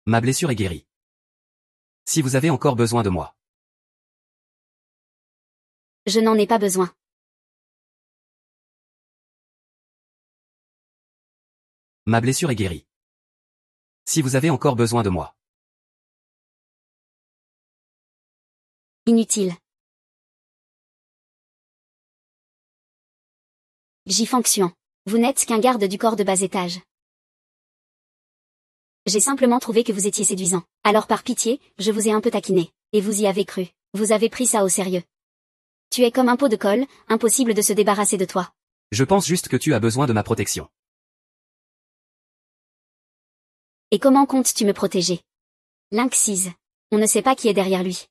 Ma blessure est guérie. Si vous avez encore besoin de moi. Je n'en ai pas besoin. Ma blessure est guérie. Si vous avez encore besoin de moi. Inutile. J'y fonction. Vous n'êtes qu'un garde du corps de bas étage. J'ai simplement trouvé que vous étiez séduisant. Alors par pitié, je vous ai un peu taquiné. Et vous y avez cru. Vous avez pris ça au sérieux. Tu es comme un pot de colle, impossible de se débarrasser de toi. Je pense juste que tu as besoin de ma protection. Et comment comptes-tu me protéger? Lynxis. On ne sait pas qui est derrière lui.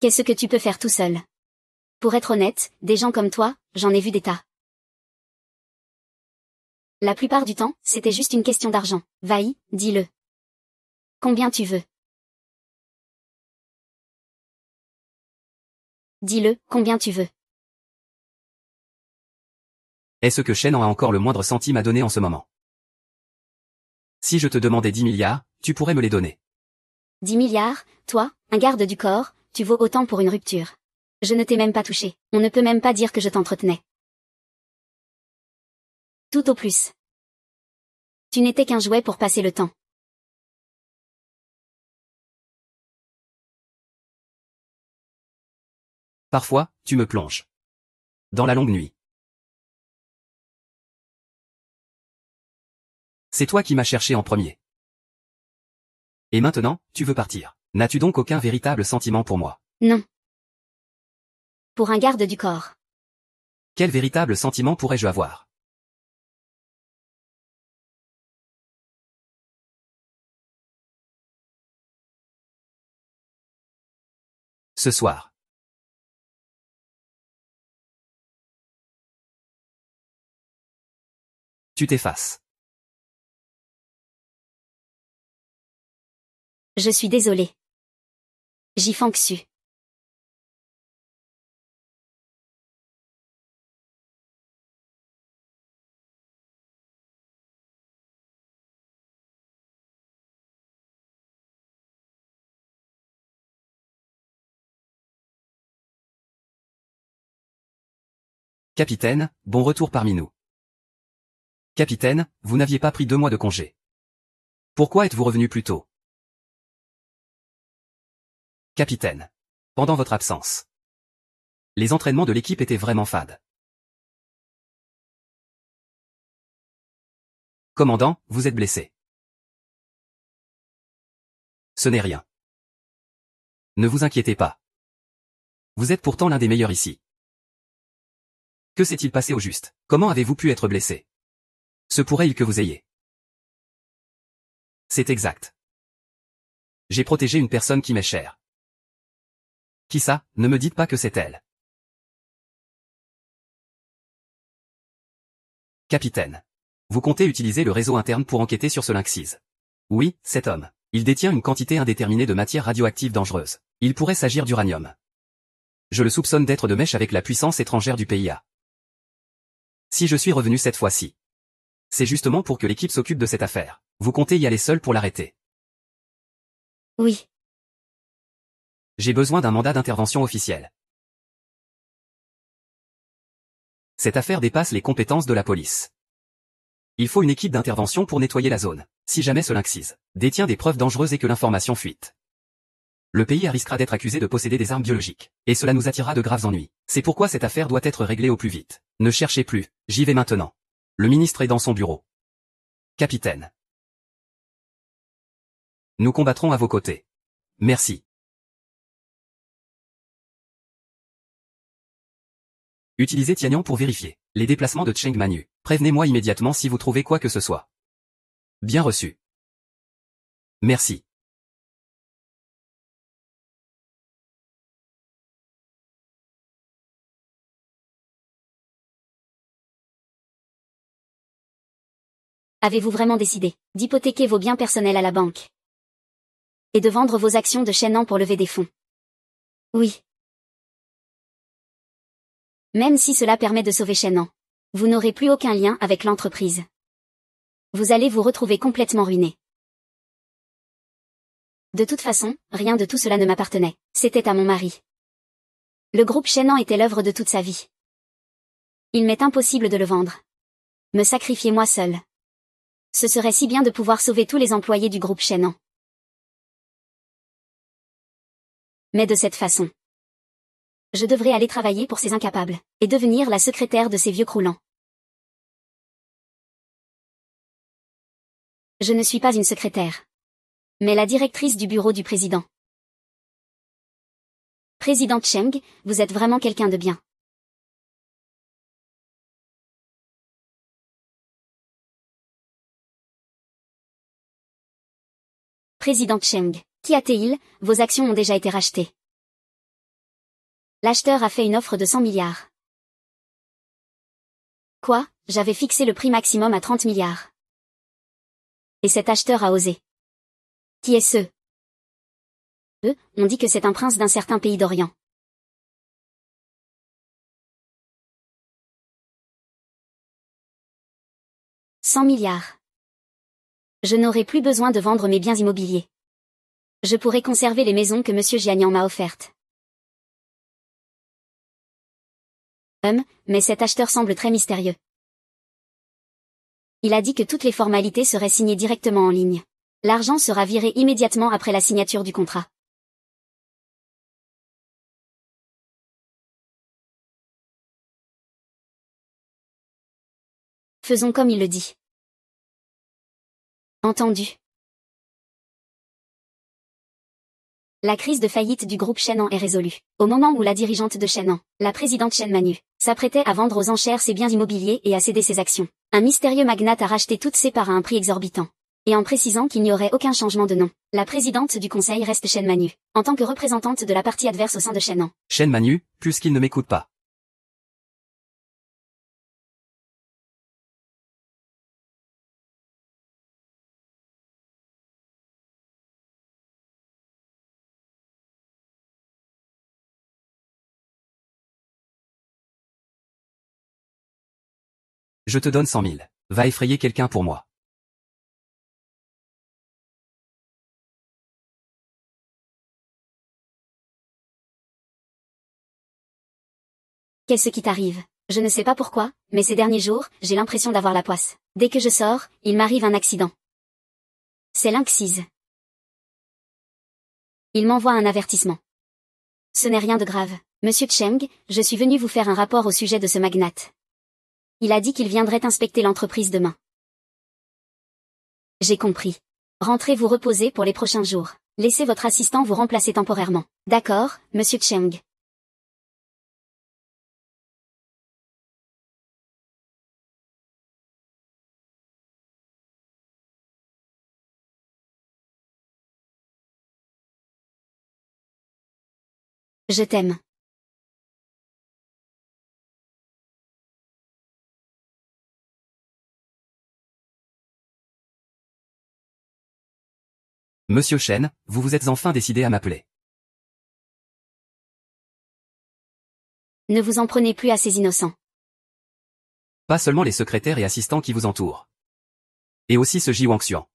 Qu'est-ce que tu peux faire tout seul? Pour être honnête, des gens comme toi, j'en ai vu des tas. La plupart du temps, c'était juste une question d'argent. Vaï, dis-le. Combien tu veux? Dis-le, combien tu veux? Est-ce que Shen en a encore le moindre centime à donner en ce moment? Si je te demandais 10 milliards, tu pourrais me les donner. 10 milliards, toi, un garde du corps, tu vaux autant pour une rupture. Je ne t'ai même pas touché. On ne peut même pas dire que je t'entretenais. Tout au plus. Tu n'étais qu'un jouet pour passer le temps. Parfois, tu me plonges dans la longue nuit. C'est toi qui m'as cherché en premier. Et maintenant, tu veux partir. N'as-tu donc aucun véritable sentiment pour moi? Non. Pour un garde du corps. Quel véritable sentiment pourrais-je avoir? Ce soir. Tu t'effaces. Je suis désolé. Jifangxu. Capitaine, bon retour parmi nous. Capitaine, vous n'aviez pas pris 2 mois de congé. Pourquoi êtes-vous revenu plus tôt? Capitaine. Pendant votre absence. Les entraînements de l'équipe étaient vraiment fades. Commandant, vous êtes blessé. Ce n'est rien. Ne vous inquiétez pas. Vous êtes pourtant l'un des meilleurs ici. Que s'est-il passé au juste? Comment avez-vous pu être blessé? Se pourrait-il que vous ayez? C'est exact. J'ai protégé une personne qui m'est chère. Qui ça? Ne me dites pas que c'est elle. Capitaine. Vous comptez utiliser le réseau interne pour enquêter sur ce Lynxise? Oui, cet homme. Il détient une quantité indéterminée de matière radioactive dangereuse. Il pourrait s'agir d'uranium. Je le soupçonne d'être de mèche avec la puissance étrangère du PIA. Si je suis revenu cette fois-ci, c'est justement pour que l'équipe s'occupe de cette affaire. Vous comptez y aller seul pour l'arrêter? Oui. J'ai besoin d'un mandat d'intervention officiel. Cette affaire dépasse les compétences de la police. Il faut une équipe d'intervention pour nettoyer la zone. Si jamais ce Lynxise détient des preuves dangereuses et que l'information fuite, le pays risquera d'être accusé de posséder des armes biologiques, et cela nous attirera de graves ennuis. C'est pourquoi cette affaire doit être réglée au plus vite. Ne cherchez plus, j'y vais maintenant. Le ministre est dans son bureau. Capitaine. Nous combattrons à vos côtés. Merci. Utilisez Tianyan pour vérifier les déplacements de Cheng Manu. Prévenez-moi immédiatement si vous trouvez quoi que ce soit. Bien reçu. Merci. Avez-vous vraiment décidé d'hypothéquer vos biens personnels à la banque et de vendre vos actions de Shenhan pour lever des fonds? Oui. Même si cela permet de sauver Shenhan, vous n'aurez plus aucun lien avec l'entreprise. Vous allez vous retrouver complètement ruiné. De toute façon, rien de tout cela ne m'appartenait. C'était à mon mari. Le groupe Shenhan était l'œuvre de toute sa vie. Il m'est impossible de le vendre. Me sacrifier moi seul. Ce serait si bien de pouvoir sauver tous les employés du groupe Shenhan. Mais de cette façon, je devrais aller travailler pour ces incapables, et devenir la secrétaire de ces vieux croulants. Je ne suis pas une secrétaire, mais la directrice du bureau du président. Président Cheng, vous êtes vraiment quelqu'un de bien. Président Cheng, qui a-t-il, vos actions ont déjà été rachetées. L'acheteur a fait une offre de 100 milliards. Quoi? J'avais fixé le prix maximum à 30 milliards. Et cet acheteur a osé. Qui est ce? On dit que c'est un prince d'un certain pays d'Orient. « 100 milliards. Je n'aurai plus besoin de vendre mes biens immobiliers. Je pourrai conserver les maisons que Monsieur Jianian m'a offertes. Mais cet acheteur semble très mystérieux. Il a dit que toutes les formalités seraient signées directement en ligne. L'argent sera viré immédiatement après la signature du contrat. Faisons comme il le dit. Entendu. La crise de faillite du groupe Shein est résolue. Au moment où la dirigeante de Shein, la présidente Chen Manu, s'apprêtait à vendre aux enchères ses biens immobiliers et à céder ses actions, un mystérieux magnate a racheté toutes ses parts à un prix exorbitant. Et en précisant qu'il n'y aurait aucun changement de nom, la présidente du conseil reste Chen Manu, en tant que représentante de la partie adverse au sein de Shein. Chen Manu, puisqu'il ne m'écoute pas. Je te donne 100 000. Va effrayer quelqu'un pour moi. Qu'est-ce qui t'arrive? Je ne sais pas pourquoi, mais ces derniers jours, j'ai l'impression d'avoir la poisse. Dès que je sors, il m'arrive un accident. C'est Lynxise. Il m'envoie un avertissement. Ce n'est rien de grave. Monsieur Cheng, je suis venu vous faire un rapport au sujet de ce magnate. Il a dit qu'il viendrait inspecter l'entreprise demain. J'ai compris. Rentrez vous reposer pour les prochains jours. Laissez votre assistant vous remplacer temporairement. D'accord, monsieur Cheng. Je t'aime. Monsieur Chen, vous vous êtes enfin décidé à m'appeler. Ne vous en prenez plus à ces innocents. Pas seulement les secrétaires et assistants qui vous entourent. Et aussi ce Ji Wangxian.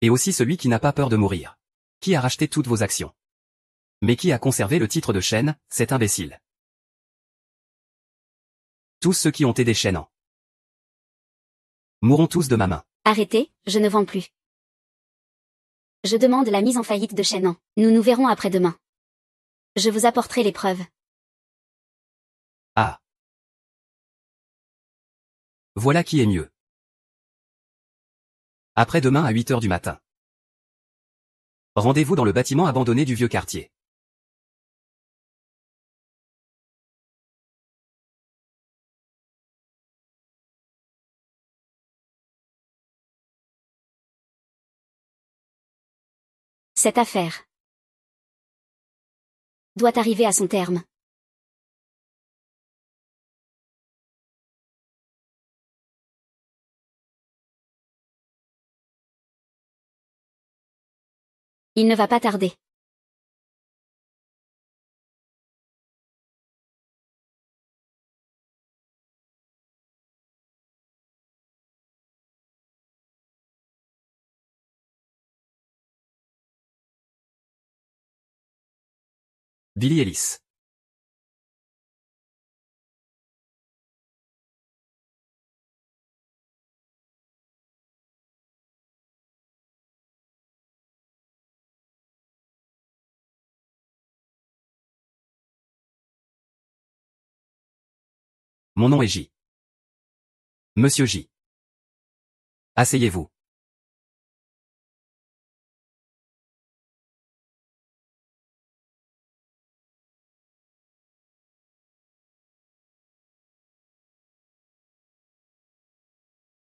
Et aussi celui qui n'a pas peur de mourir. Qui a racheté toutes vos actions. Mais qui a conservé le titre de Chen, cet imbécile. Tous ceux qui ont aidé Chen mourront tous de ma main. Arrêtez, je ne vends plus. Je demande la mise en faillite de Shein. Nous nous verrons après-demain. Je vous apporterai les preuves. Ah. Voilà qui est mieux. Après-demain à 8 heures du matin. Rendez-vous dans le bâtiment abandonné du vieux quartier. Cette affaire doit arriver à son terme. Il ne va pas tarder. Billy Ellis. Mon nom est J. Monsieur J. Asseyez-vous.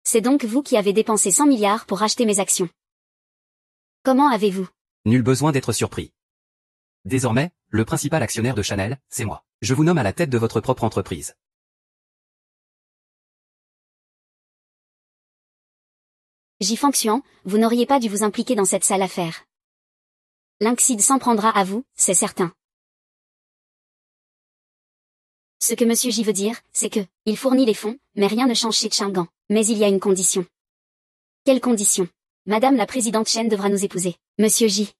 C'est donc vous qui avez dépensé 100 milliards pour racheter mes actions. Comment avez-vous? Nul besoin d'être surpris. Désormais, le principal actionnaire de Chanel, c'est moi. Je vous nomme à la tête de votre propre entreprise. Ji Fangxian, vous n'auriez pas dû vous impliquer dans cette sale affaire. Lynxide s'en prendra à vous, c'est certain. Ce que monsieur J veut dire, c'est que, il fournit les fonds, mais rien ne change chez Chang'an. Mais il y a une condition. Quelle condition? Madame la présidente Chen devra nous épouser. Monsieur J.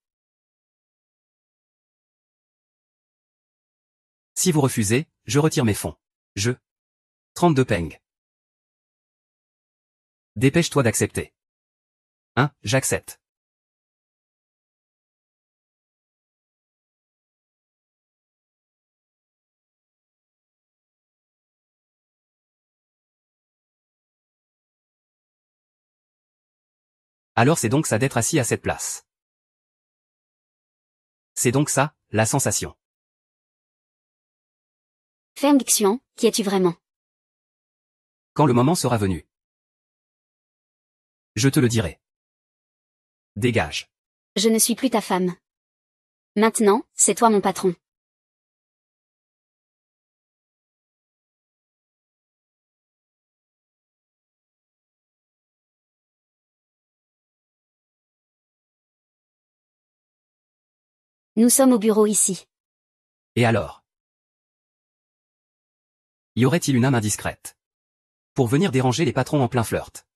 Si vous refusez, je retire mes fonds. Je 32 peng. Dépêche-toi d'accepter. J'accepte. Alors c'est donc ça d'être assis à cette place. C'est donc ça, la sensation. Feng Xian, qui es-tu vraiment? Quand le moment sera venu. Je te le dirai. Dégage. Je ne suis plus ta femme. Maintenant, c'est toi mon patron. Nous sommes au bureau ici. Et alors? Y aurait-il une âme indiscrète? Pour venir déranger les patrons en plein flirt.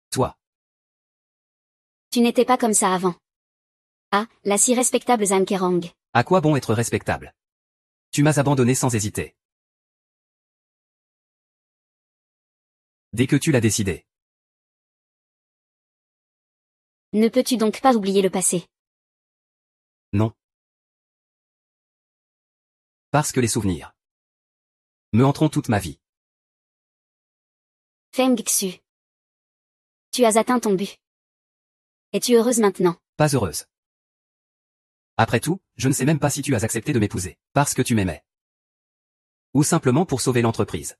Toi. Tu n'étais pas comme ça avant. Ah, la si respectable Zhang Kerang. À quoi bon être respectable? Tu m'as abandonné sans hésiter. Dès que tu l'as décidé. Ne peux-tu donc pas oublier le passé? Non. Parce que les souvenirs me hanteront toute ma vie. Feng Xu. Tu as atteint ton but. Es-tu heureuse maintenant? Pas heureuse. Après tout, je ne sais même pas si tu as accepté de m'épouser, parce que tu m'aimais. Ou simplement pour sauver l'entreprise.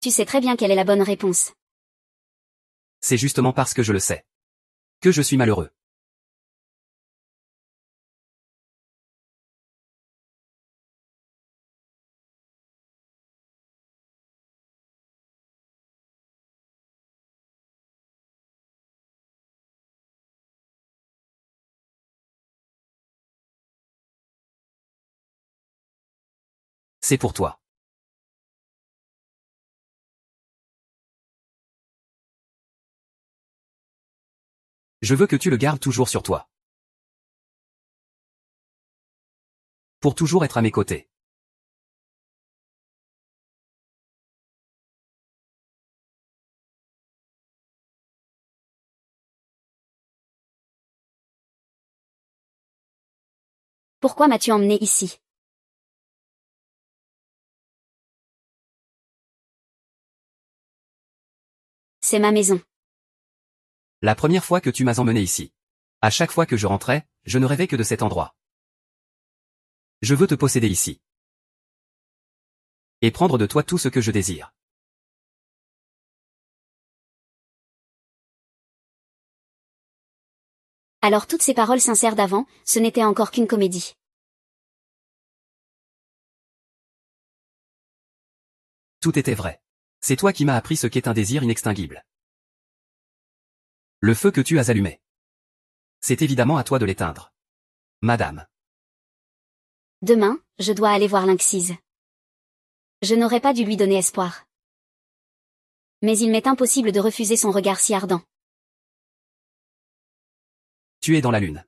Tu sais très bien quelle est la bonne réponse. C'est justement parce que je le sais que je suis malheureux. C'est pour toi. Je veux que tu le gardes toujours sur toi. Pour toujours être à mes côtés. Pourquoi m'as-tu emmené ici? C'est ma maison. La première fois que tu m'as emmené ici. À chaque fois que je rentrais, je ne rêvais que de cet endroit. Je veux te posséder ici. Et prendre de toi tout ce que je désire. Alors toutes ces paroles sincères d'avant, ce n'était encore qu'une comédie. Tout était vrai. C'est toi qui m'as appris ce qu'est un désir inextinguible. Le feu que tu as allumé. C'est évidemment à toi de l'éteindre. Madame. Demain, je dois aller voir Lynxise. Je n'aurais pas dû lui donner espoir. Mais il m'est impossible de refuser son regard si ardent. Tu es dans la lune.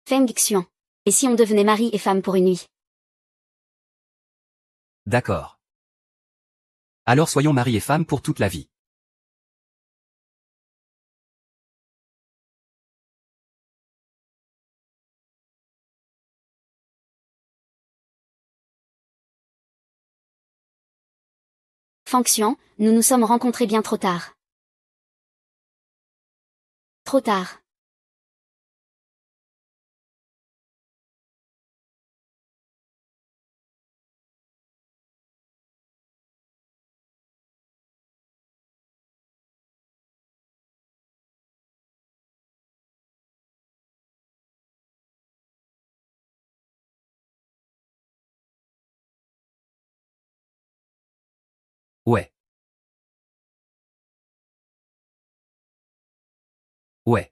Feng Xian. Et si on devenait mari et femme pour une nuit? D'accord. Alors soyons mari et femme pour toute la vie. Feng Xian, nous nous sommes rencontrés bien trop tard. Trop tard. Ouais. Ouais.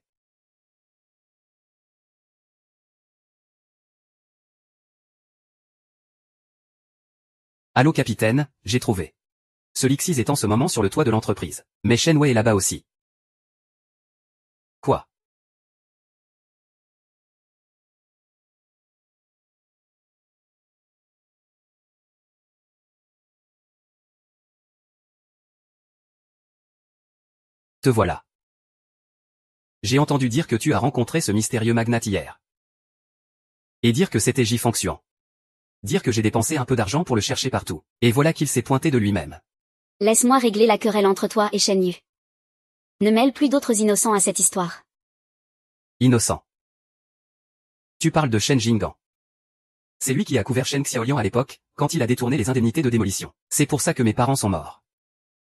Allô capitaine, j'ai trouvé. Ce Lixis est en ce moment sur le toit de l'entreprise. Mais Shenwei est là-bas aussi. Quoi? Te voilà. J'ai entendu dire que tu as rencontré ce mystérieux magnate hier. Et dire que c'était J. Fangxian. Dire que j'ai dépensé un peu d'argent pour le chercher partout. Et voilà qu'il s'est pointé de lui-même. Laisse-moi régler la querelle entre toi et Shen Yu. Ne mêle plus d'autres innocents à cette histoire. Innocent. Tu parles de Shen Jinggan. C'est lui qui a couvert Shen Xiaoliang à l'époque, quand il a détourné les indemnités de démolition. C'est pour ça que mes parents sont morts.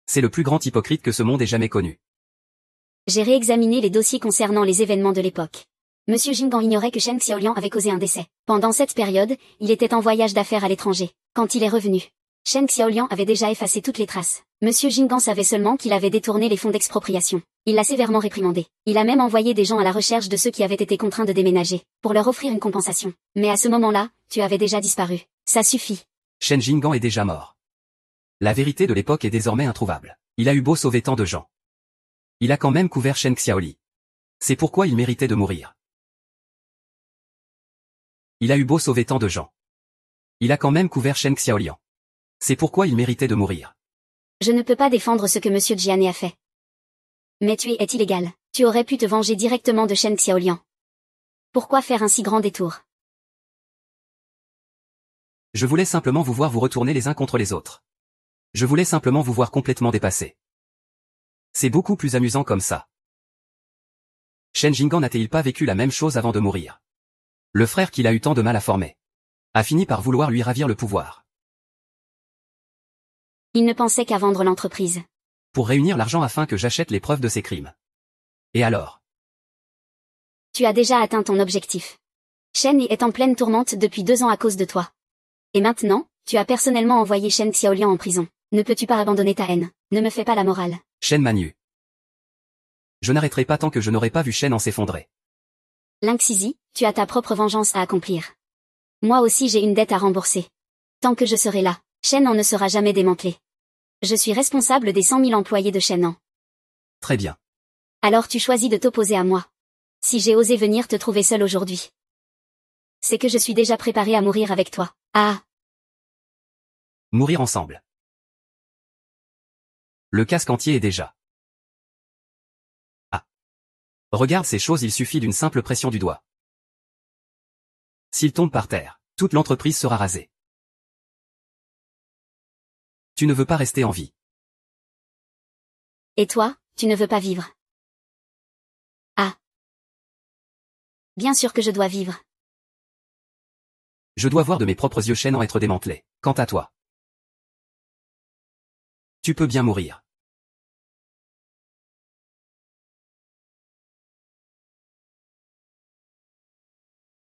C'est le plus grand hypocrite que ce monde ait jamais connu. J'ai réexaminé les dossiers concernant les événements de l'époque. Monsieur Jinggan ignorait que Shen Xiaoliang avait causé un décès. Pendant cette période, il était en voyage d'affaires à l'étranger. Quand il est revenu, Shen Xiaoliang avait déjà effacé toutes les traces. Monsieur Jinggan savait seulement qu'il avait détourné les fonds d'expropriation. Il l'a sévèrement réprimandé. Il a même envoyé des gens à la recherche de ceux qui avaient été contraints de déménager, pour leur offrir une compensation. Mais à ce moment-là, tu avais déjà disparu. Ça suffit. Shen Jinggan est déjà mort. La vérité de l'époque est désormais introuvable. Il a eu beau sauver tant de gens. Il a quand même couvert Shen Xiaoli. C'est pourquoi il méritait de mourir. Il a eu beau sauver tant de gens. Il a quand même couvert Shen Xiaoliang. C'est pourquoi il méritait de mourir. Je ne peux pas défendre ce que Monsieur Jian a fait. Mais tu es illégal. Tu aurais pu te venger directement de Shen Xiaoliang. Pourquoi faire un si grand détour? Je voulais simplement vous voir vous retourner les uns contre les autres. Je voulais simplement vous voir complètement dépassé. C'est beaucoup plus amusant comme ça. Shen Jinggan n'a-t-il pas vécu la même chose avant de mourir? Le frère qu'il a eu tant de mal à former a fini par vouloir lui ravir le pouvoir. Il ne pensait qu'à vendre l'entreprise. Pour réunir l'argent afin que j'achète les preuves de ses crimes. Et alors? Tu as déjà atteint ton objectif. Shen est en pleine tourmente depuis 2 ans à cause de toi. Et maintenant, tu as personnellement envoyé Shen Xiaoliang en prison. Ne peux-tu pas abandonner ta haine? Ne me fais pas la morale. Shen Manyu. Je n'arrêterai pas tant que je n'aurai pas vu Shen en s'effondrer. Lin Xizi, tu as ta propre vengeance à accomplir. Moi aussi j'ai une dette à rembourser. Tant que je serai là, Shen ne sera jamais démantelé. Je suis responsable des 100 000 employés de Shen. Très bien. Alors tu choisis de t'opposer à moi. Si j'ai osé venir te trouver seul aujourd'hui, c'est que je suis déjà préparé à mourir avec toi. Ah! Mourir ensemble. Le casque entier est déjà. Ah. Regarde ces choses, il suffit d'une simple pression du doigt. S'il tombe par terre, toute l'entreprise sera rasée. Tu ne veux pas rester en vie. Et toi, tu ne veux pas vivre. Ah. Bien sûr que je dois vivre. Je dois voir de mes propres yeux Shen être démantelé. Quant à toi, tu peux bien mourir.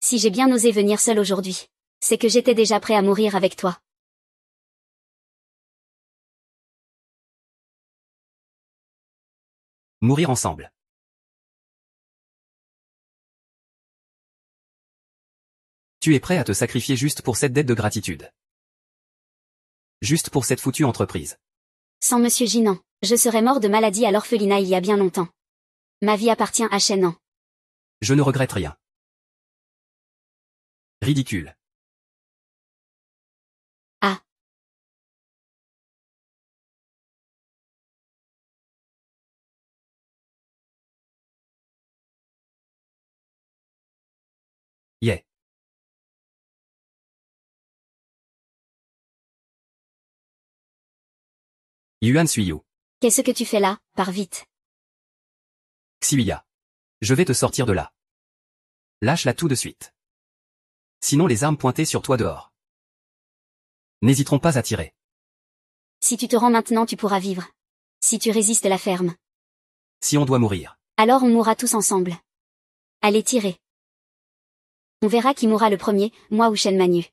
Si j'ai bien osé venir seul aujourd'hui, c'est que j'étais déjà prêt à mourir avec toi. Mourir ensemble. Tu es prêt à te sacrifier juste pour cette dette de gratitude. Juste pour cette foutue entreprise. Sans Monsieur Jinan, je serais mort de maladie à l'orphelinat il y a bien longtemps. Ma vie appartient à Shen. Je ne regrette rien. Ridicule. Ah. Yeah. Yuan Suiyu. Qu'est-ce que tu fais là? Pars vite. Xiuya. Je vais te sortir de là. Lâche-la tout de suite. Sinon les armes pointées sur toi dehors n'hésiteront pas à tirer. Si tu te rends maintenant, tu pourras vivre. Si tu résistes, la ferme. Si on doit mourir. Alors on mourra tous ensemble. Allez tirer. On verra qui mourra le premier, moi ou Shen Manyu.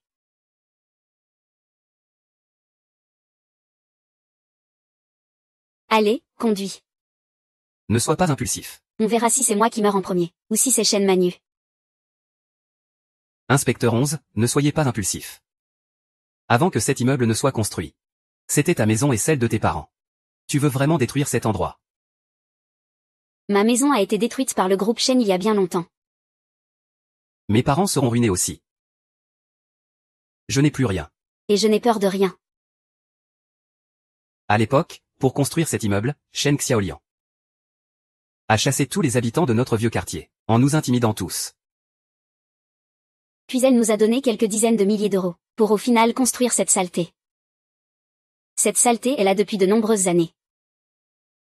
Allez, conduis. Ne sois pas impulsif. On verra si c'est moi qui meurs en premier, ou si c'est Shen Manyu. Inspecteur 11, ne soyez pas impulsif. Avant que cet immeuble ne soit construit. C'était ta maison et celle de tes parents. Tu veux vraiment détruire cet endroit? Ma maison a été détruite par le groupe Shen il y a bien longtemps. Mes parents seront ruinés aussi. Je n'ai plus rien. Et je n'ai peur de rien. À l'époque, pour construire cet immeuble, Shen Xiaoliang a chassé tous les habitants de notre vieux quartier, en nous intimidant tous. Puis elle nous a donné quelques dizaines de milliers d'euros, pour au final construire cette saleté. Cette saleté est là depuis de nombreuses années.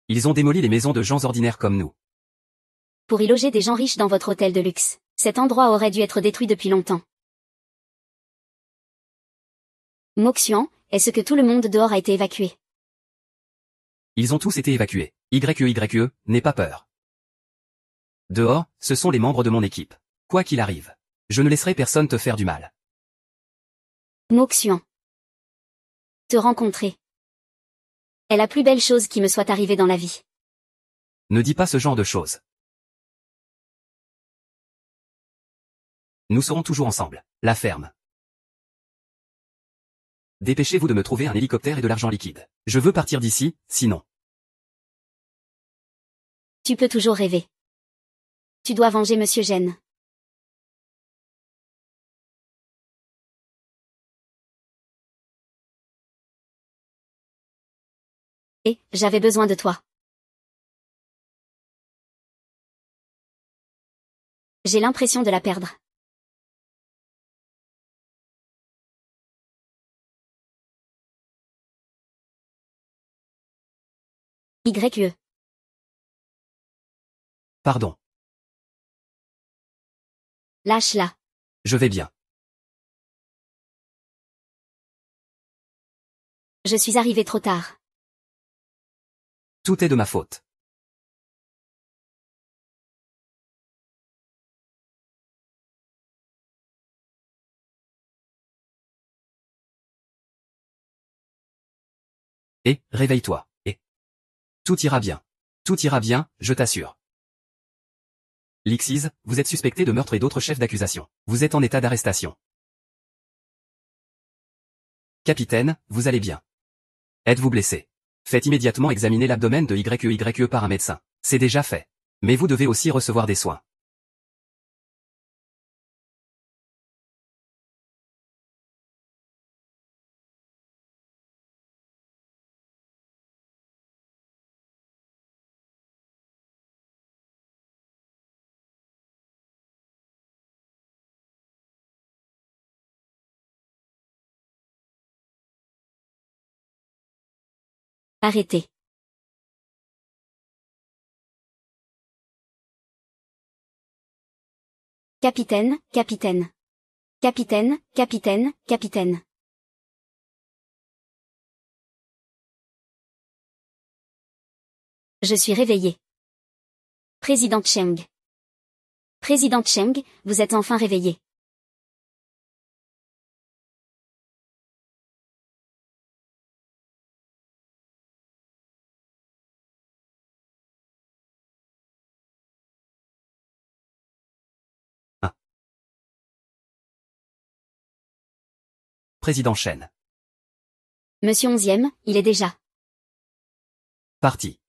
Ils ont démoli les maisons de gens ordinaires comme nous. Pour y loger des gens riches dans votre hôtel de luxe, cet endroit aurait dû être détruit depuis longtemps. Moxian, est-ce que tout le monde dehors a été évacué? Ils ont tous été évacués. YE, n'aie pas peur. Dehors, ce sont les membres de mon équipe. Quoi qu'il arrive, je ne laisserai personne te faire du mal. Moxian. Te rencontrer est la plus belle chose qui me soit arrivée dans la vie. Ne dis pas ce genre de choses. Nous serons toujours ensemble. La ferme. Dépêchez-vous de me trouver un hélicoptère et de l'argent liquide. Je veux partir d'ici, sinon. Tu peux toujours rêver. Tu dois venger Monsieur Gênes. Et, j'avais besoin de toi. J'ai l'impression de la perdre. YE. Pardon. Lâche-la. Je vais bien. Je suis arrivé trop tard. Tout est de ma faute. Et, réveille-toi, et... Tout ira bien. Tout ira bien, je t'assure. Lixies, vous êtes suspecté de meurtre et d'autres chefs d'accusation. Vous êtes en état d'arrestation. Capitaine, vous allez bien. Êtes-vous blessé? Faites immédiatement examiner l'abdomen de YE par un médecin. C'est déjà fait. Mais vous devez aussi recevoir des soins. Arrêtez. Capitaine, capitaine. Capitaine, capitaine, capitaine. Je suis réveillé. Président Cheng. Président Cheng, vous êtes enfin réveillé. Ah. Président Chen. Monsieur 11e, il est déjà Parti.